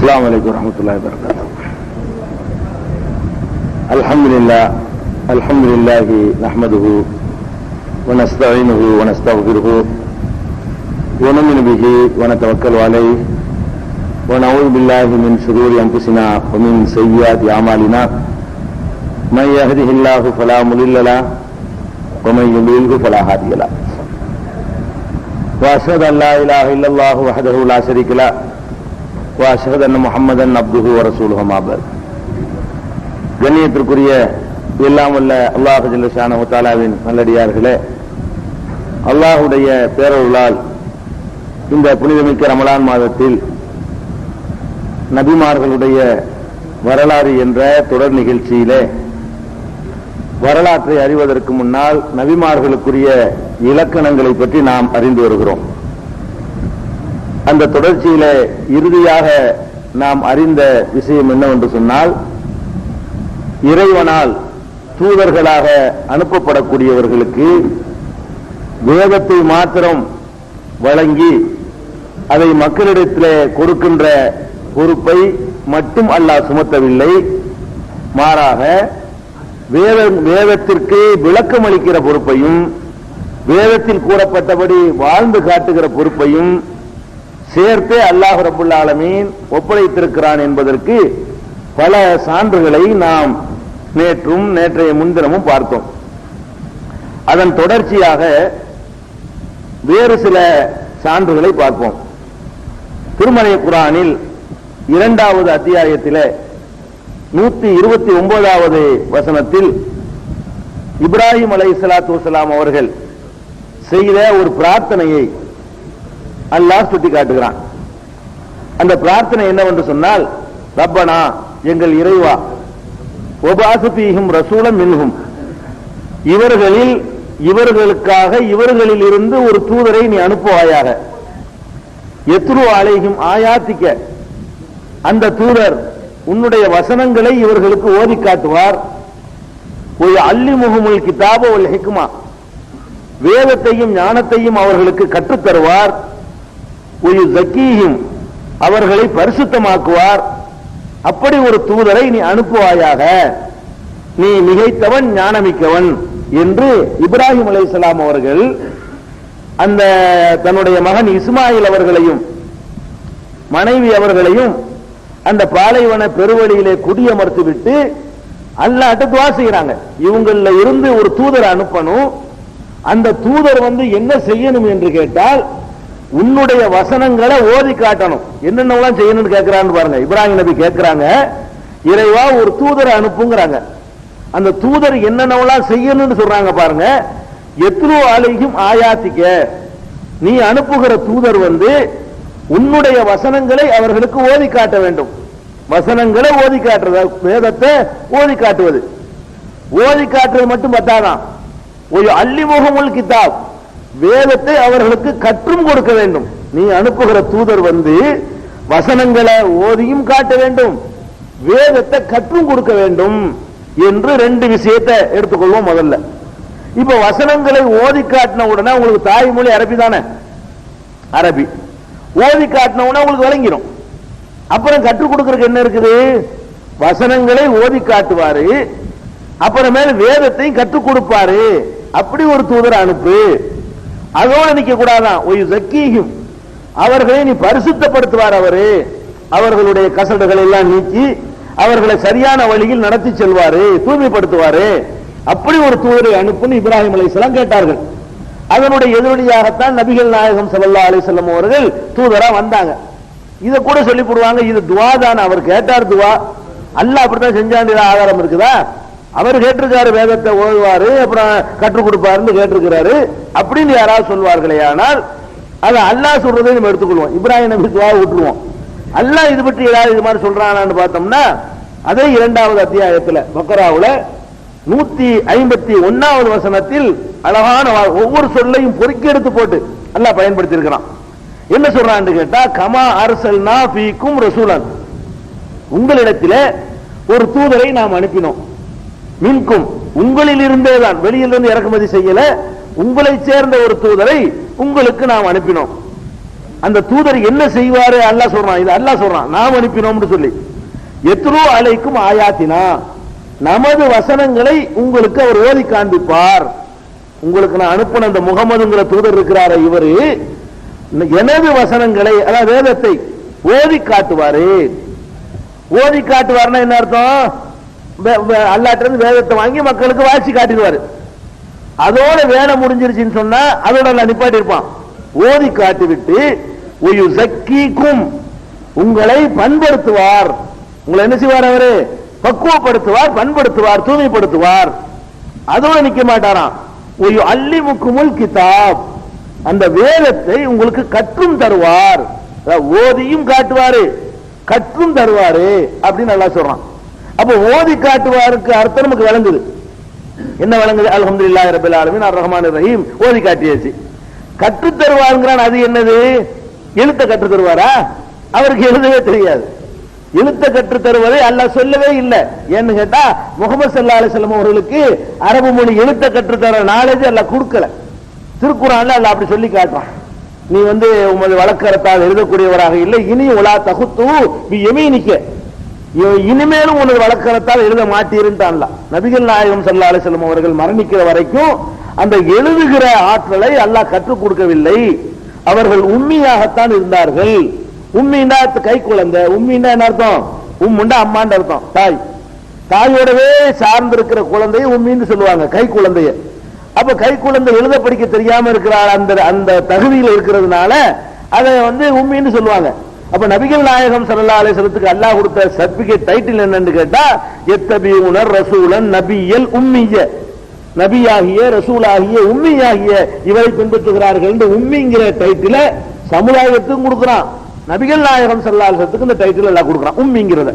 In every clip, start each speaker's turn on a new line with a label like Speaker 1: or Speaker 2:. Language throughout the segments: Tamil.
Speaker 1: السلام عليكم ورحمة الله وبركاته. الحمد لله نحمده ونستعينه ونستغفره ونؤمن به ونتوكل عليه ونعوذ بالله من شرور أنفسنا ومن سيئات أعمالنا من يهده الله فلا مضل له ومن يضلل فلا هادي له وأشهد أن لا إله إلا الله وحده لا شريك له وأشهد أن محمدا عبده ورسوله ما بعد. கண்ணியத்திற்குரிய எல்லாம் வல்ல அல்லாஹ் ஜல்ல ஷானஹு வ தஆலாவின் நல்லடியார்களே, அல்லாஹ்வுடைய பேரருளால் இந்த புனிதமிக்க ரமலான் மாதத்தில் நபிமார்களுடைய வரலாறு என்ற தொடர் நிகழ்ச்சியிலே வரலாற்றை அறிவதற்கு முன்னால் நபிமார்களுக்குரிய இலக்கணங்களை பற்றி நாம் அறிந்து வருகிறோம். அந்த தொடர்ச்சியிலே இறுதியாக நாம் அறிந்த விஷயம் என்னவென்று சொன்னால், இறைவனால் தூதர்களாக அனுப்பப்படக்கூடியவர்களுக்கு வேதத்தை மாத்திரம் வழங்கி அதை மக்களிடத்திலே கொடுக்கின்ற பொறுப்பை மட்டும் அல்லாஹ் சுமத்தவில்லை, மாறாக வேதத்திற்கு விளக்கம் அளிக்கிற பொறுப்பையும் வேதத்தில் கூறப்பட்டபடி வாழ்ந்து காட்டுகிற பொறுப்பையும் சேர்த்தே அல்லாஹ் ரப்புல் ஆலமீன் ஒப்படைத்திருக்கிறான் என்பதற்கு பல சான்றுகளை நாம் நேற்றும் நேற்றைய முன்தினமும் பார்த்தோம். அதன் தொடர்ச்சியாக வேறு சில சான்றுகளை பார்ப்போம். திருமறை குர்ஆனில் 2வது அத்தியாயத்தில் 129வது வசனத்தில் இப்ராஹிம் அலைஹிஸ்ஸலாத்து வஸ்ஸலாம் அவர்கள் செய்த ஒரு பிரார்த்தனையை அல்லாஹ் சுட்டி காட்டுகிறான். அந்த பிரார்த்தனை என்னவென்று சொன்னால், ரப்பனா எங்கள் இறைவா, வபாஸு ஃபீஹிம் ரசூலன் மின்ஹும், இவர்களுக்காக இவர்களில் இருந்து ஒரு தூதரை நீ அனுப்புவாயாக, யத்லு அலைஹிம் ஆயாத்திக்க, அந்த தூதர் உன்னுடைய வசனங்களை இவர்களுக்கு ஓதி காட்டுவார், ஒரு அல்லிமுஹுமுல் கிதாப வல் ஹிக்மா, வேதத்தையும் ஞானத்தையும் அவர்களுக்கு கற்றுத் தருவார், ஒரு ஜக்கீஹிம், அவர்களை பரிசுத்தமாக்குவார், அப்படி ஒரு தூதரை நீ அனுப்புவாயாக, நீ மிகைத்தவன் ஞானமிக்கவன் என்று இப்ராஹிம் அலைஹிஸ்ஸலாம் அவர்கள் அந்த தன்னுடைய மகன் இஸ்மாயில் அவர்களையும் மனைவி அவர்களையும் அந்த பாலைவன பெருவழியிலே குடியமர்த்தி விட்டு அல்லாஹ்ட்ட துஆ செய்றாங்க. இவங்கள இருந்து ஒரு தூதரை அனுப்பணும், அந்த தூதர் என்ன செய்யணும் என்று கேட்டால், உன்னுடைய வசனங்களை ஓதி காட்டணும். என்னென்னலாம் செய்யணும்னு கேட்கிறான்னு பாருங்க. இப்ராஹிம் நபி கேட்கிறாங்க, இறைவா ஒரு தூதரை அனுப்புங்கிறாங்க. அந்த தூதர் என்னென்னலாம் செய்யணும்னு சொல்றாங்க பாருங்க. யத்லு அலைஹிம் ஆயாத்திக்க, நீ அனுப்புகிற தூதர் உன்னுடைய வசனங்களை அவர்களுக்கு ஓதி காட்ட வேண்டும். வசனங்களை ஓதி காட்டுறது, வேதத்தை ஓதி காட்டுவது. ஓதி காட்டுறது மட்டும் பத்தாதான், ஒரு அல்லிமுஹுமுல் கிதாப், வேதத்தை அவர்களுக்கு கற்றும் கொடுக்க வேண்டும். நீ அனுப்புகிற தூதர் வசனங்களை ஓதியும் காட்ட வேண்டும், வேதத்தை கற்றும் கொடுக்க வேண்டும் என்று 2 விஷயத்தை எடுத்துக்கொள்வோம். முதல்ல, இப்ப வசனங்களை ஓதி காட்டின உடனே உங்களுக்கு தாய்மொழி அரபி தானே, அரபி ஓதி காட்டின உடனே உங்களுக்கு விளங்கிடும். அப்புறம் கற்றுக் கொடுக்கறதுக்கு என்ன இருக்குது? வசனங்களை ஓதி காட்டுவாரு, அப்புறமேல வேதத்தையும் கற்றுக் கொடுப்பாரு. அப்படி ஒரு தூதரை அனுப்பு. அதோடு நிக்க கூடாதான், ஒரு ஜக்கீஹிம், அவர்களை நீ பரிசுத்தப்படுத்துவார். அவர்களுடைய கசடுகளை எல்லாம் நீக்கி அவர்களை சரியான வழியில் நடத்தி செல்வாரு, தூய்மைப்படுத்துவாரு. அப்படி ஒரு தூதரை அனுப்புன்னு இப்ராஹிம் அலைஹிஸ்ஸலாம் கேட்டார்கள். அதனுடைய எதிரொலியாகத்தான் நபிகள் நாயகம் ஸல்லல்லாஹு அலைஹி வஸல்லம் அவர்கள் தூதரா வந்தாங்க. இதை கூட சொல்லி போடுவாங்க, இது துவா தான். அவர் கேட்டார் துவா, அல்லாஹ் அப்படித்தான் செஞ்சான் ஆதாரம் இருக்குதா? அவர் கேட்டிருக்காரு, வேதத்தை ஓதுவாரு அப்புறம் கற்றுக் கொடுப்பாருன்னு கேட்டிருக்கிறாரு அப்படின்னு யாராவது சொல்வார்களே, ஆனால் அது அல்லாஹ் சொல்றதை நம்ம எடுத்துக்கொள்வோம். இப்ராஹிம் நபி துவா விட்டுருவோம். அல்லாஹ் இது பற்றி ஏதாவது இது மாதிரி சொல்றானான்னு பார்த்தோம்னா, அதே 2வது அத்தியாயத்தில் பக்ராவுல 151வது வசனத்தில் அழகான ஒவ்வொரு சொல்லையும் பொறுக்கி எடுத்து போட்டு அல்லாஹ் பயன்படுத்தி இருக்கிறான். என்ன சொல்றான்னு கேட்டா, கமா அர்சல்னா ஃபீக்கும் ரசூலன், உங்களிடத்திலே ஒரு தூதரை நாம் அனுப்பினோம். மின்கும், உங்களில் இருந்தே தான், வெளியிலிருந்து இறக்குமதி செய்யல, உங்களை சேர்ந்த ஒரு தூதரை உங்களுக்கு நாம் அனுப்பினோம். அந்த தூதர் என்ன செய்வாரு அல்லாஹ் சொல்றான். இது அல்லாஹ் சொல்றான், நாம் அனுப்பினோம்னு சொல்லி. எத்லு அலைக்கும் ஆயாத்தினா, நமது வசனங்களை உங்களுக்கு அவர் ஓதி காண்பிப்பார். உங்களுக்கு நான் அனுப்பின அந்த முகமதுங்கிற தூதர் இருக்கிறார, இவரு எனது வசனங்களை, அதாவது வேதத்தை ஓதி காட்டுவாரு. ஓதி காட்டுவார்னா என்ன அர்த்தம்? அல்லாஹ்ட்ட வேதத்தை வாங்கி மக்களுக்கு வாசி காட்டிடுவாரு. அதோட வேலை முடிஞ்சிருச்சுன்னு சொன்னா அதோட நிப்பாட்டி இருப்பான். ஓதி காட்டிவிட்டு உங்களை பண்படுத்துவார். உங்களை என்ன செய்வார்? அவரு பக்குவப்படுத்துவார், பண்படுத்துவார், தூய்மைப்படுத்துவார். அதோட நிக்க மாட்டாராம். அல்லிமுக்குமுல் கிதாப், அந்த வேதத்தை உங்களுக்கு கற்றும் தருவார். ஓதியும் காட்டுவாரு, கற்றும் தருவாரு அப்படின்னு நல்லா சொல்றான். அப்ப ஓதி காட்டுவாருக்கு அர்த்தம் நமக்கு விளங்குது. என்ன விளங்குது? அல்ஹம்துலில்லாஹி ரப்பில் ஆலமீன் அர் ரஹ்மானிர் ரஹீம் ஓதி காட்டியாச்சு. கற்று தருவாருங்கிறான். அது என்னது? எழுத்த கற்று தருவாரா? அவருக்கு எழுதவே தெரியாது. எழுத்த கற்று தருவதை அல்லாஹ் சொல்லவே இல்லை. ஏன்னு கேட்டா முகமது ஸல்லல்லாஹு அலைஹி வஸல்லம் அவர்களுக்கு அரபு மொழி எழுத்த கற்று தர நாலேஜ் அல்லாஹ் கொடுக்கல. திருக்குர்ஆன்ல அல்லாஹ் அப்படி சொல்லி காட்டுறான். நீ உமது வழக்கரத்தால் எழுதக்கூடியவராக இல்லை, இனி உலா தகுத்து பி யமீனிக்க, இனிமேலும் உனது வழக்கரத்தால் எழுத மாட்டீருன்ட்டான்ல. நபிகள் நாயகம் ஸல்லல்லாஹு அலைஹி வஸல்லம் அவர்கள் மரணிக்கிற வரைக்கும் அந்த எழுதுகிற ஆற்றலை அல்லாஹ் கற்றுக் கொடுக்கவில்லை. அவர்கள் உம்மியாகத்தான் இருந்தார்கள். உம்மின்னா கை குழந்தை. உம்மின்னா என்ன அர்த்தம்? உம்முண்டா அம்மான்னு அர்த்தம். தாய், தாயோடவே சார்ந்திருக்கிற குழந்தைய உம்மின்னு சொல்லுவாங்க, கை குழந்தைய. அப்ப கை குழந்தை எழுத படிக்க தெரியாம இருக்கிறார், அந்த தகுதியில் இருக்கிறதுனால அதை உம்மின்னு சொல்லுவாங்க. அப்ப நபிகள் நாயகம் ஸல்லல்லாஹு அலைஹி வஸல்லத்துக்கு அல்லாஹ் கொடுத்த சர்டிபிகேட் டைட்டில் என்னன்னு கேட்டா யத்தபியூன ரசூலன் நபியல் உம்மிய, நபியாகிய ரசூலாகிய உம்மியாகிய இவரை பின்பற்றுகிறார்கள் என்று உம்மிங்கிற டைட்டில சமுதாயத்துக்கும் கொடுக்கிறான். நபிகள் நாயகம் ஸல்லல்லாஹு அலைஹி வஸல்லத்துக்கு இந்த டைட்டில் எல்லாம் கொடுக்கிறான், உம்மிங்கிறத.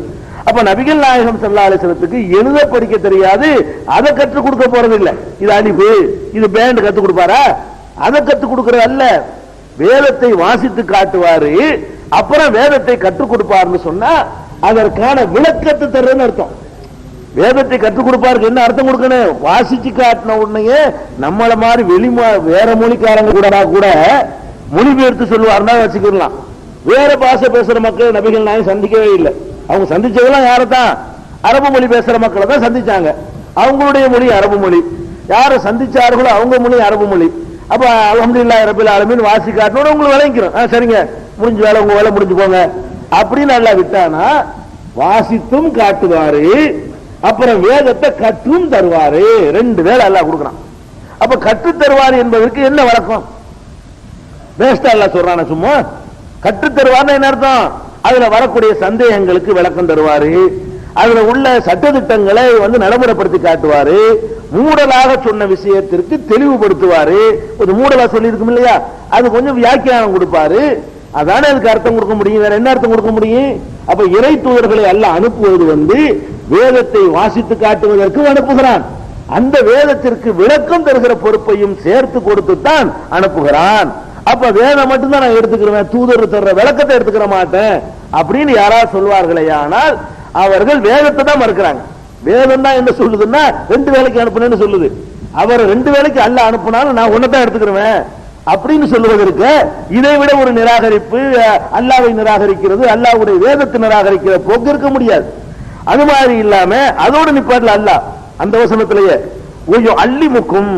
Speaker 1: அப்ப நபிகள் நாயகம் ஸல்லல்லாஹு அலைஹி வஸல்லத்துக்கு எழுத படிக்க தெரியாது, அதை கற்றுக் கொடுக்க போறது இல்ல. இது அலிஃபு, இது பேண்ட் கத்துக் கொடுப்பாரா? அதை கத்துக் கொடுக்கறது அல்ல. வேதத்தை வாசித்து காட்டுவாரு, அப்புறம் வேதத்தை கற்றுக் கொடுப்பாருன்னு சொன்னா அதற்கான விளக்கத்தை தர்றதுன்னு அர்த்தம். வேதத்தை கற்றுக் கொடுப்பாருக்கு என்ன அர்த்தம் கொடுக்கணும்? வாசிச்சு காட்டின உடனே நம்மள மாதிரி வேற மொழிக்காரங்க கூட மொழிபெயர்த்து சொல்லுவாருன்னா வச்சுக்கலாம். வேற பாஷை பேசுற மக்கள் நபிகள் நாயகம் சந்திக்கவே இல்லை. அவங்க சந்திச்சதெல்லாம் யாரத்தான்? அரபு மொழி பேசுற மக்களை தான் சந்திச்சாங்க. அவங்களுடைய மொழி அரபு மொழி. யாரை சந்திச்சார்களோ அவங்க மொழி அரபு மொழி. அப்ப அல்ஹம்துலில்லாஹி ரப்பில் ஆலமீன் வாசி காட்டணும், உங்களுக்கு விளங்கிக்கிறோம். சரிங்க, முடிஞ்ச வேலை, உங்க வேலை முடிஞ்சு போங்க அப்படின்னு நல்லா விட்டானா வாசித்தும் காட்டுவாரு, அப்புறம் வேதத்தை கற்றும் தருவாரு. ரெண்டு வேலை அல்லாஹ் கொடுக்கிறான். அப்ப கற்று தருவாரு என்பதற்கு என்ன வழக்கம்? வேஸ்டா அல்லாஹ் சொல்றான? சும்மா கற்று தருவார்னு என்ன அர்த்தம்? அதுல வரக்கூடிய சந்தேகங்களுக்கு விளக்கம் தருவாரு, அதுல உள்ள சட்டதிட்டங்களை நடைமுறைப்படுத்தி காட்டுவாரு, மூடலாக சொன்ன விஷயத்திற்கு தெளிவுபடுத்துவாரு. ஒரு மூடலா சொல்லி இருக்கும் இல்லையா, அது கொஞ்சம் வியாக்கியானம் கொடுப்பாரு. அதானே அதுக்கு அர்த்தம் கொடுக்க முடியும். வேற என்ன அர்த்தம் கொடுக்க முடியும்? அப்ப இறை தூதர்களை அல்லாஹ் அனுப்புவது வேதத்தை வாசித்து காட்டுவதற்கு அனுப்புகிறான். அந்த வேதத்திற்கு விளக்கம் தருகிற பொறுப்பையும் சேர்த்து கொடுத்துத்தான் அனுப்புகிறான். அப்ப வேதம் மட்டும்தான் நான் எடுத்துக்கிறேன், தூதர் தர்ற விளக்கத்தை எடுத்துக்கிற மாட்டேன் அப்படின்னு யாராவது சொல்வார்களே, ஆனால் அவர்கள் வேதத்தை தான் மறுக்கிறாங்க. வேதம் தான் என்ன சொல்லுதுன்னா 2 வேளைக்கு அனுப்புனேன்னு சொல்லுது. அவர் 2 வேளைக்கு அல்லாஹ் அனுப்புனாலும் நான் ஒன்னதான் எடுத்துக்கிறேன் அப்படின்னு சொல்லுவதற்கு இதை விட ஒரு நிராகரிப்பு, அல்லாஹ்வை நிராகரிக்கிறது, அல்லாஹ்வுடைய வேதத்தை நிராகரிக்கிற போக்கு இருக்க முடியாது. அது மாதிரி இல்லாம அதோடு நிப்பாட்டல அல்லாஹ் அந்த வசனத்திலேயே அல்லிமுக்கும்,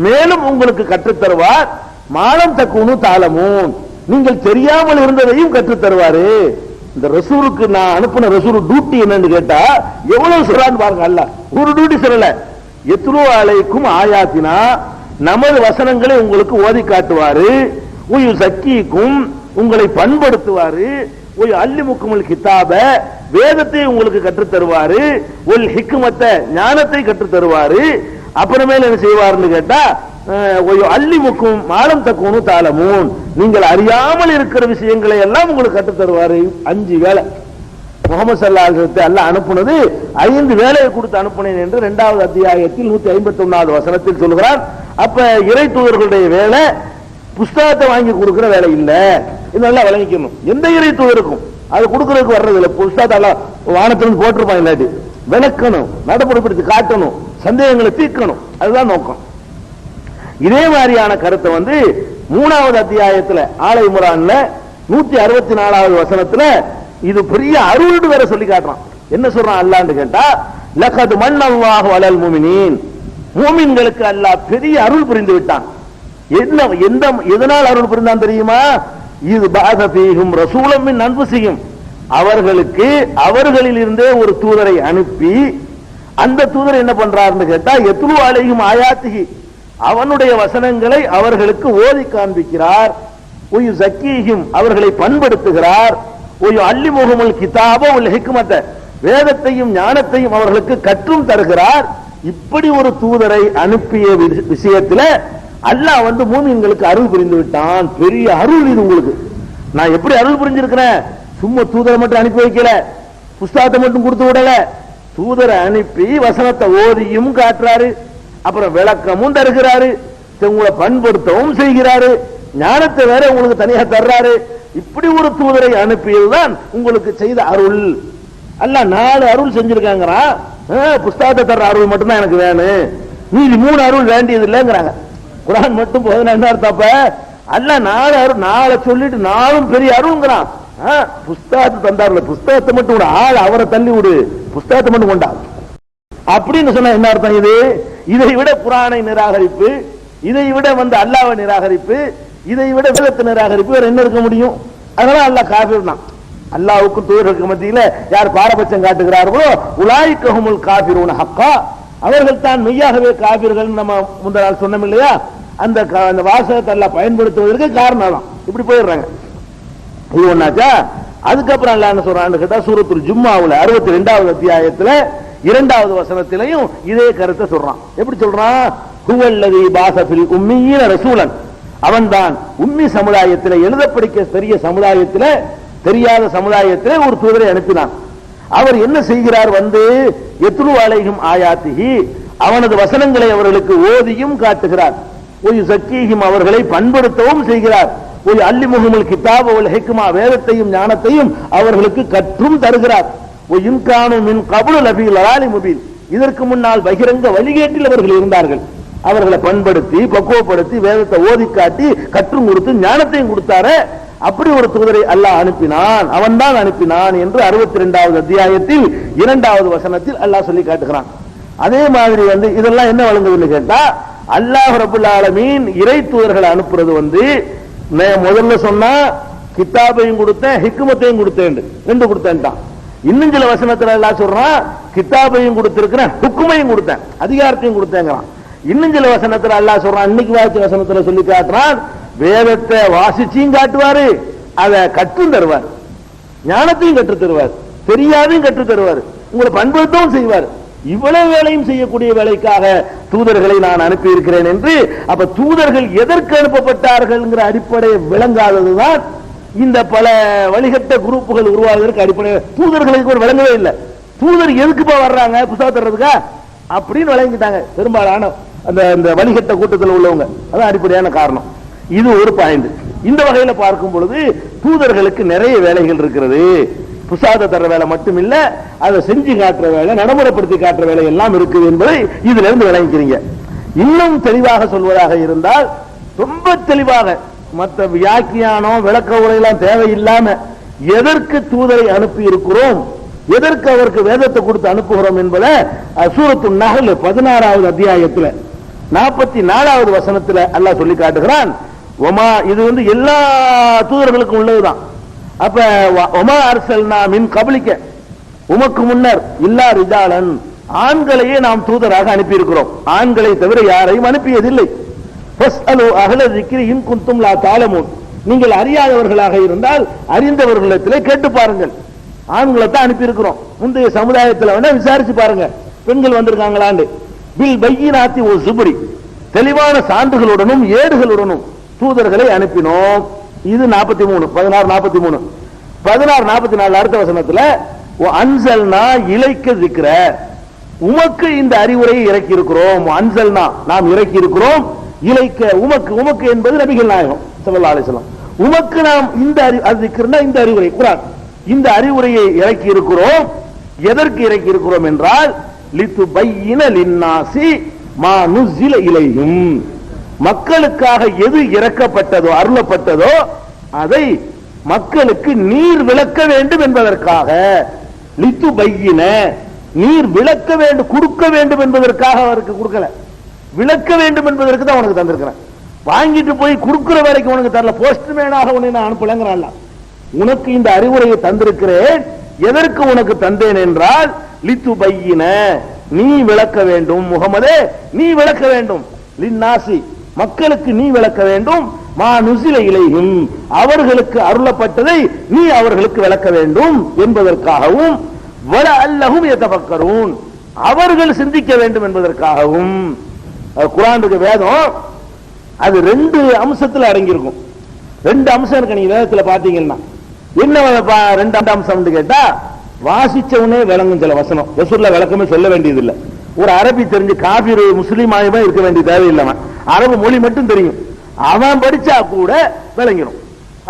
Speaker 1: மேலும் உங்களுக்கு கற்றுத்தருவார், மாலம் தக்குனு தாளமும், நீங்கள் தெரியாமல் இருந்ததையும் கற்றுத் தருவாரு. இந்த ரசூலுக்கு நான் அனுப்பின ரசூல் டியூட்டி என்னன்னு கேட்டா எவ்வளவு சொல்றான்னு பாருங்க. அல்லாஹ் ஒரு டியூட்டி சொல்லல. எத்லு அலைக்கும் ஆயாத்தினா, நமது வசனங்களை உங்களுக்கு ஓதி காட்டுவாரு, சக்கிக்கும் உங்களை பண்படுத்துவாரு, அல்லிமுக்குமுல் கிதாப வேதத்தை உங்களுக்கு கற்றுத் தருவாரு, ஒல் ஹிக்மத்தை ஞானத்தை கற்றுத் தருவாரு. அப்புறமேல என்ன செய்வார்னு கேட்டா அல்லிமுக்கும் மாலம் தக்குனு தாளமும், நீங்கள் அறியாமல் இருக்கிற விஷயங்களை எல்லாம் உங்களுக்கு கற்றுத் தருவாரு. 5 வேலை முகமது ஸல்லல்லாஹு அலைஹி வஸல்லம் அல்லாஹ் அனுப்புனது 5 வேலையை கொடுத்து அனுப்புனேன் என்று 2வது அத்தியாயத்தில் 151வது வசனத்தில் சொல்கிறார். அப்ப இறை தூதர்களுடைய வேலை புஸ்தகத்தை வாங்கி கொடுக்கிற வேலை இல்ல. இதெல்லாம் விளங்கிக்கணும். எந்த இறை தூதருக்கும் அது கொடுக்கறதுக்கு வர்றது இல்ல. புஸ்தகத்தை வானத்திலிருந்து போட்டிருப்பான், இல்லாட்டி விளக்கணும், நடைமுறைப்படுத்தி காட்டணும், சந்தேகங்களை தீர்க்கணும். அதுதான் நோக்கம். இதே மாதிரியான கருத்தை 3வது அத்தியாயத்துல ஆல இம்ரான்ல 164வது வசனத்துல இது பெரிய அருள்னு வேற சொல்லி காட்டுறான். என்ன சொல்றான் அல்லாஹ்னு கேட்டா, லகத் மன்னல்லாஹு அலல் முஃமினீன், மூமின்களுக்கு அல்லாஹ் பெரிய அருள் புரிந்து விட்டான். என்ன எதனால் அருள் புரிந்தான் தெரியுமா? இது பாத ஃபீஹும் ரசூலம் மின் அன்ஃபுஸிஹிம், அவர்களுக்கு அவர்களில் இருந்தே ஒரு தூதரை அனுப்பி, அந்த தூதர் என்ன பண்றாருன்னு கேட்டா, யத்லு அலைஹிம் ஆயாத்திஹி, அவனுடைய வசனங்களை அவர்களுக்கு ஓதி காண்பிக்கிறார். ஒயு ஜக்கீஹிம், அவர்களை பண்படுத்துகிறார். ஒயு அல்லிமுஹுமுல் கிதாப வல் ஹிக்மத, வேதத்தையும் ஞானத்தையும் அவர்களுக்கு கற்றும் தருகிறார். இப்படி ஒரு தூதரை அனுப்பிய விஷயத்துல அல்லாஹ் மூமின்களுக்கு அருள் புரிந்து விட்டான். பெரிய அருள் இது உங்களுக்கு. நான் எப்படி அருள் புரிஞ்சிருக்கிறேன்? சும்மா தூதரை மட்டும் அனுப்பி வைக்கல, புஸ்தகத்தை மட்டும் கொடுத்து விடல, தூதரை அனுப்பி வசனத்தை ஓதியும் காட்டுறாரு, அப்புறம் விளக்கமும் தருகிறாரு, உங்களை பண்படுத்தவும் செய்கிறாரு, ஞானத்தை வேற உங்களுக்கு தனியா தர்றாரு. இப்படி ஒரு தூதரை அனுப்பியதுதான் உங்களுக்கு செய்த அருள். அல்லாஹ் 4 அருள் செஞ்சிருக்காங்கிறான். புஸ்தகத்தை தர்ற அருள் மட்டும்தான் எனக்கு வேணும், மீதி 3 அருள் வேண்டியது இல்லைங்கிறாங்க. குர்ஆன் மட்டும் போதும் என்ன அர்த்தம்? அல்லாஹ் 4 அருள் 4 சொல்லிட்டு 4ம் பெரிய அருள்ங்கிறான். புஸ்தகத்தை தந்தார்ல, புஸ்தகத்தை மட்டும் விட, ஆள் அவரை தள்ளி விடு, புஸ்தகத்தை மட்டும் கொண்டா அப்படின்னு சொன்னா என்ன அர்த்தம்? இது இதை விட குர்ஆனை நிராகரிப்பு, இதை விட அல்லாஹ்வை நிராகரிப்பு, இதை விட வேதத்தை நிராகரிப்பு வேற என்ன இருக்க முடியும்? அதனால அல்லாஹ் காஃபிர் தான். அல்லாஹ்வுக்கும் தூதர்களுக்கு மத்தியில யார் பாரபட்சம் காட்டுகிறார்களோ உலாயிக்கஹுமுல் காஃபிரூன ஹக்கா, அவர்கள் தான் மெய்யாகவே காஃபிர்கள். நம்ம முந்தின நாள் சொன்னோம் இல்லையா? அந்த வாசகத்தை அல்லாஹ் பயன்படுத்துவதற்கு காரணம் தான். இப்படி போயிடுறாங்க. இது ஒண்ணாச்சா? அதுக்கப்புறம் அல்லாஹ் என்ன சொல்றான்னு கேட்டா, சூரத்துல் ஜும்மாவுல 62வது அத்தியாயத்துல 2வது வசனத்திலையும் இதே கருத்தை சொல்றான். எப்படி சொல்றான்? ஹுவல்லதி பாஸஃபில் உம்மீன ரசூலன், அவன்தான் உம்மி சமுதாயத்தில், எழுத படிக்க தெரிய சமுதாயத்தில், தெரியாத சமுதாயத்தில் ஒரு தூதரை அனுப்பினான். அவர் என்ன செய்கிறார்? யத்லு அலைஹிம் ஆயாத்திஹி, அவனது வசனங்களை அவர்களுக்கு ஓதியும் காட்டுகிறார். ஒய் ஸக்கீஹிம், அவர்களை பண்படுத்தவும் செய்கிறார். ஒய் அல்லிமுஹுமுல் கிதாப வல் ஹிக்மா, வேதத்தையும் ஞானத்தையும் அவர்களுக்கு கற்றும் தருகிறார். ஒய் இன்கானு மின் கப்லு லஃபீ லலாலி முபீன், இதற்கு முன்னால் பகிரங்க வழிகேட்டில் அவர்கள் இருந்தார்கள். அவர்களை பண்படுத்தி பக்குவப்படுத்தி வேதத்தை ஓதி காட்டி கற்றும் கொடுத்து ஞானத்தையும் கொடுத்தாரு. அப்படி ஒரு தூதரை அல்லாஹ் அனுப்பினான், அவன் தான் அனுப்பினான் என்று 62வது அத்தியாயத்தில் 2வது வசனத்தில் அல்லாஹ் சொல்லி காட்டுகிறான். அதே மாதிரி இதெல்லாம் என்ன வழங்குதுன்னு கேட்டா, அல்லாஹ் ரப்பல் ஆலமீன் இறை தூதர்களை அனுப்புறது முதல்ல சொன்னா கிதாபையும் கொடுத்தேன், ஹிக்மத்தையும் கொடுத்தேன், 2 கொடுத்தேன்ட்டான். இன்னும் சில வசனத்துல அல்லாஹ் சொல்றான், கிதாபையும் கொடுத்திருக்கிறேன், ஹுக்குமையும் கொடுத்தேன், அதிகாரத்தையும் கொடுத்தேங்கிறான். இன்னும் சில வசனத்துல அல்லாஹ் சொல்றான், இன்னைக்கு வாசிச்ச வசனத்துல சொல்லி காட்டுறான், வேதத்தை வாசிச்சியும் காட்டுவாரு, அதை கற்றும் தருவார், ஞானத்தையும் கற்று தருவார், தெரியாதையும் கற்று தருவார், உங்களை பண்படுத்தவும் செய்வார். இவ்வளவு வேலையும் செய்யக்கூடிய வேலைக்காக தூதர்களை நான் அனுப்பி இருக்கிறேன் என்று. அப்ப தூதர்கள் எதற்கு அனுப்பப்பட்டார்கள் அடிப்படை விளங்காததுதான் இந்த பல வழிகட்ட குரூப்புகள் உருவாவதற்கு அடிப்படை. தூதர்களுக்கு ஒரு விளங்கவே இல்லை. தூதர் எதுக்குப்பா வர்றாங்க? புத்தகம் தர்றதுக்கா அப்படின்னு விளங்கிட்டாங்க பெரும்பாலான அந்த வழிகட்ட கூட்டத்தில் உள்ளவங்க. அதான் அடிப்படையான காரணம். இது ஒரு பாயிண்ட். இந்த வகையில பார்க்கும் பொழுது தூதர்களுக்கு நிறைய வேலைகள் இருக்கிறது. புசாத தர வேலை மட்டும் இல்ல, அதை செஞ்சு காட்டுற வேலை, நடைமுறைப்படுத்தி காட்டுற வேலை எல்லாம் இருக்குது என்பதை இதுல இருந்து விளங்கிக்கிறீங்க. இன்னும் தெளிவாக சொல்வதாக இருந்தால், ரொம்ப தெளிவாக மற்ற வியாக்கியானம் விளக்க உரையெல்லாம் தேவையில்லாம எதற்கு தூதரை அனுப்பி இருக்கிறோம், எதற்கு அவருக்கு வேதத்தை கொடுத்து அனுப்புகிறோம் என்பதை சூரத்து நஹல் 16வது அத்தியாயத்தில் 44வது வசனத்தில் அல்லாஹ் சொல்லி காட்டுகிறான். ஒமா, இது எல்லா தூதர்களுக்கும் உள்ளதுதான். அப்ப ஒமா அர்சல்னா மின் கபலிக்க, உமக்கு முன்னர் இல்லா ரிஜாலன், ஆண்களையே நாம் தூதராக அனுப்பி இருக்கிறோம், ஆண்களை தவிர யாரையும் அனுப்பியதில்லை. ஃபஸ்அலு அஹ்ல ஸிக்ரி இன் குன்தும் லா தஅலமூன், நீங்கள் அறியாதவர்களாக இருந்தால் அறிந்தவர்களிடத்திலே கேட்டு பாருங்கள். ஆண்களை தான் அனுப்பி இருக்கிறோம். முந்தைய சமுதாயத்தில் வேணா விசாரிச்சு பாருங்க, பெண்கள் வந்திருக்காங்களான்னு. பில் பையினாத்தி ஒ ஸுப்ரி, தெளிவான சான்றுகளுடனும் ஏடுகளுடனும் தூதர்களை அனுப்பினோம். இது 43 16 43 16 44 அடுத்த வசனத்துல அன்சல்னா இலைக்க ஸிக்ர, உமக்கு இந்த அறிவுரையை இறக்கி இருக்கிறோம். அன்சல்னா நாம் இறக்கி இருக்கிறோம், இலைக்க உமக்கு, உமக்கு என்பது நபிகள் நாயகம் ஸல்லல்லாஹு அலைஹி வஸல்லம். உமக்கு நாம் இந்த இந்த அறிவுரை குர்ஆன், இந்த அறிவுரையை இறக்கி இருக்கிறோம். எதற்கு இறக்கி இருக்கிறோம் என்றால், லிதுபையின லின்னாசி மா நுஸில இலைஹிம், மக்களுக்காக எது இறக்கப்பட்டதோ அருளப்பட்டதோ அதை மக்களுக்கு நீர் விளக்க வேண்டும் என்பதற்காக, லித்து பையின நீர் விளக்க வேண்டும், கொடுக்க வேண்டும் என்பதற்காக அவருக்கு கொடுக்கல, விளக்க வேண்டும் என்பதற்கு தான் உனக்கு தந்திருக்கிறேன். வாங்கிட்டு போய் கொடுக்கிற வேலைக்கு உனக்கு தரல, போஸ்ட்மேனாக உன்னை நான் அனுப்பலங்கிறான். உனக்கு இந்த அறிவுரையை தந்திருக்கிறேன். எதற்கு உனக்கு தந்தேன் என்றால் லித்து பையின நீ விளக்க வேண்டும், முகமதே நீ விளக்க வேண்டும், லின்னாசி மக்களுக்கு நீ விளக்க வேண்டும், மா நுசில இலைஹிம் அவர்களுக்கு அருளப்பட்டதை நீ அவர்களுக்கு விளக்க வேண்டும் என்பதற்காகவும், வல அல்லஹும் யதஃபக்கரூன் அவர்கள் சிந்திக்க வேண்டும் என்பதற்காகவும். குர்ஆனுக்கு வேதம் அது ரெண்டு அம்சத்தில் அடங்கியிருக்கும். ரெண்டு அம்சம் இருக்கு. நீங்க வேதத்துல பாத்தீங்கன்னா என்ன ரெண்டு அம்சம் கேட்டா, வாசிச்சவனே விளங்கும் சில வசனம். ரசூலுல்லாஹ் விளக்கமே சொல்ல வேண்டியது இல்லை. ஒரு அரபி தெரிஞ்சு காபிர் முஸ்லீம் ஆகவே இருக்க வேண்டிய தேவையில்லை. அரபு மொழி மட்டும் தெரியும், அவன் படிச்சா கூட விளங்கிடும்.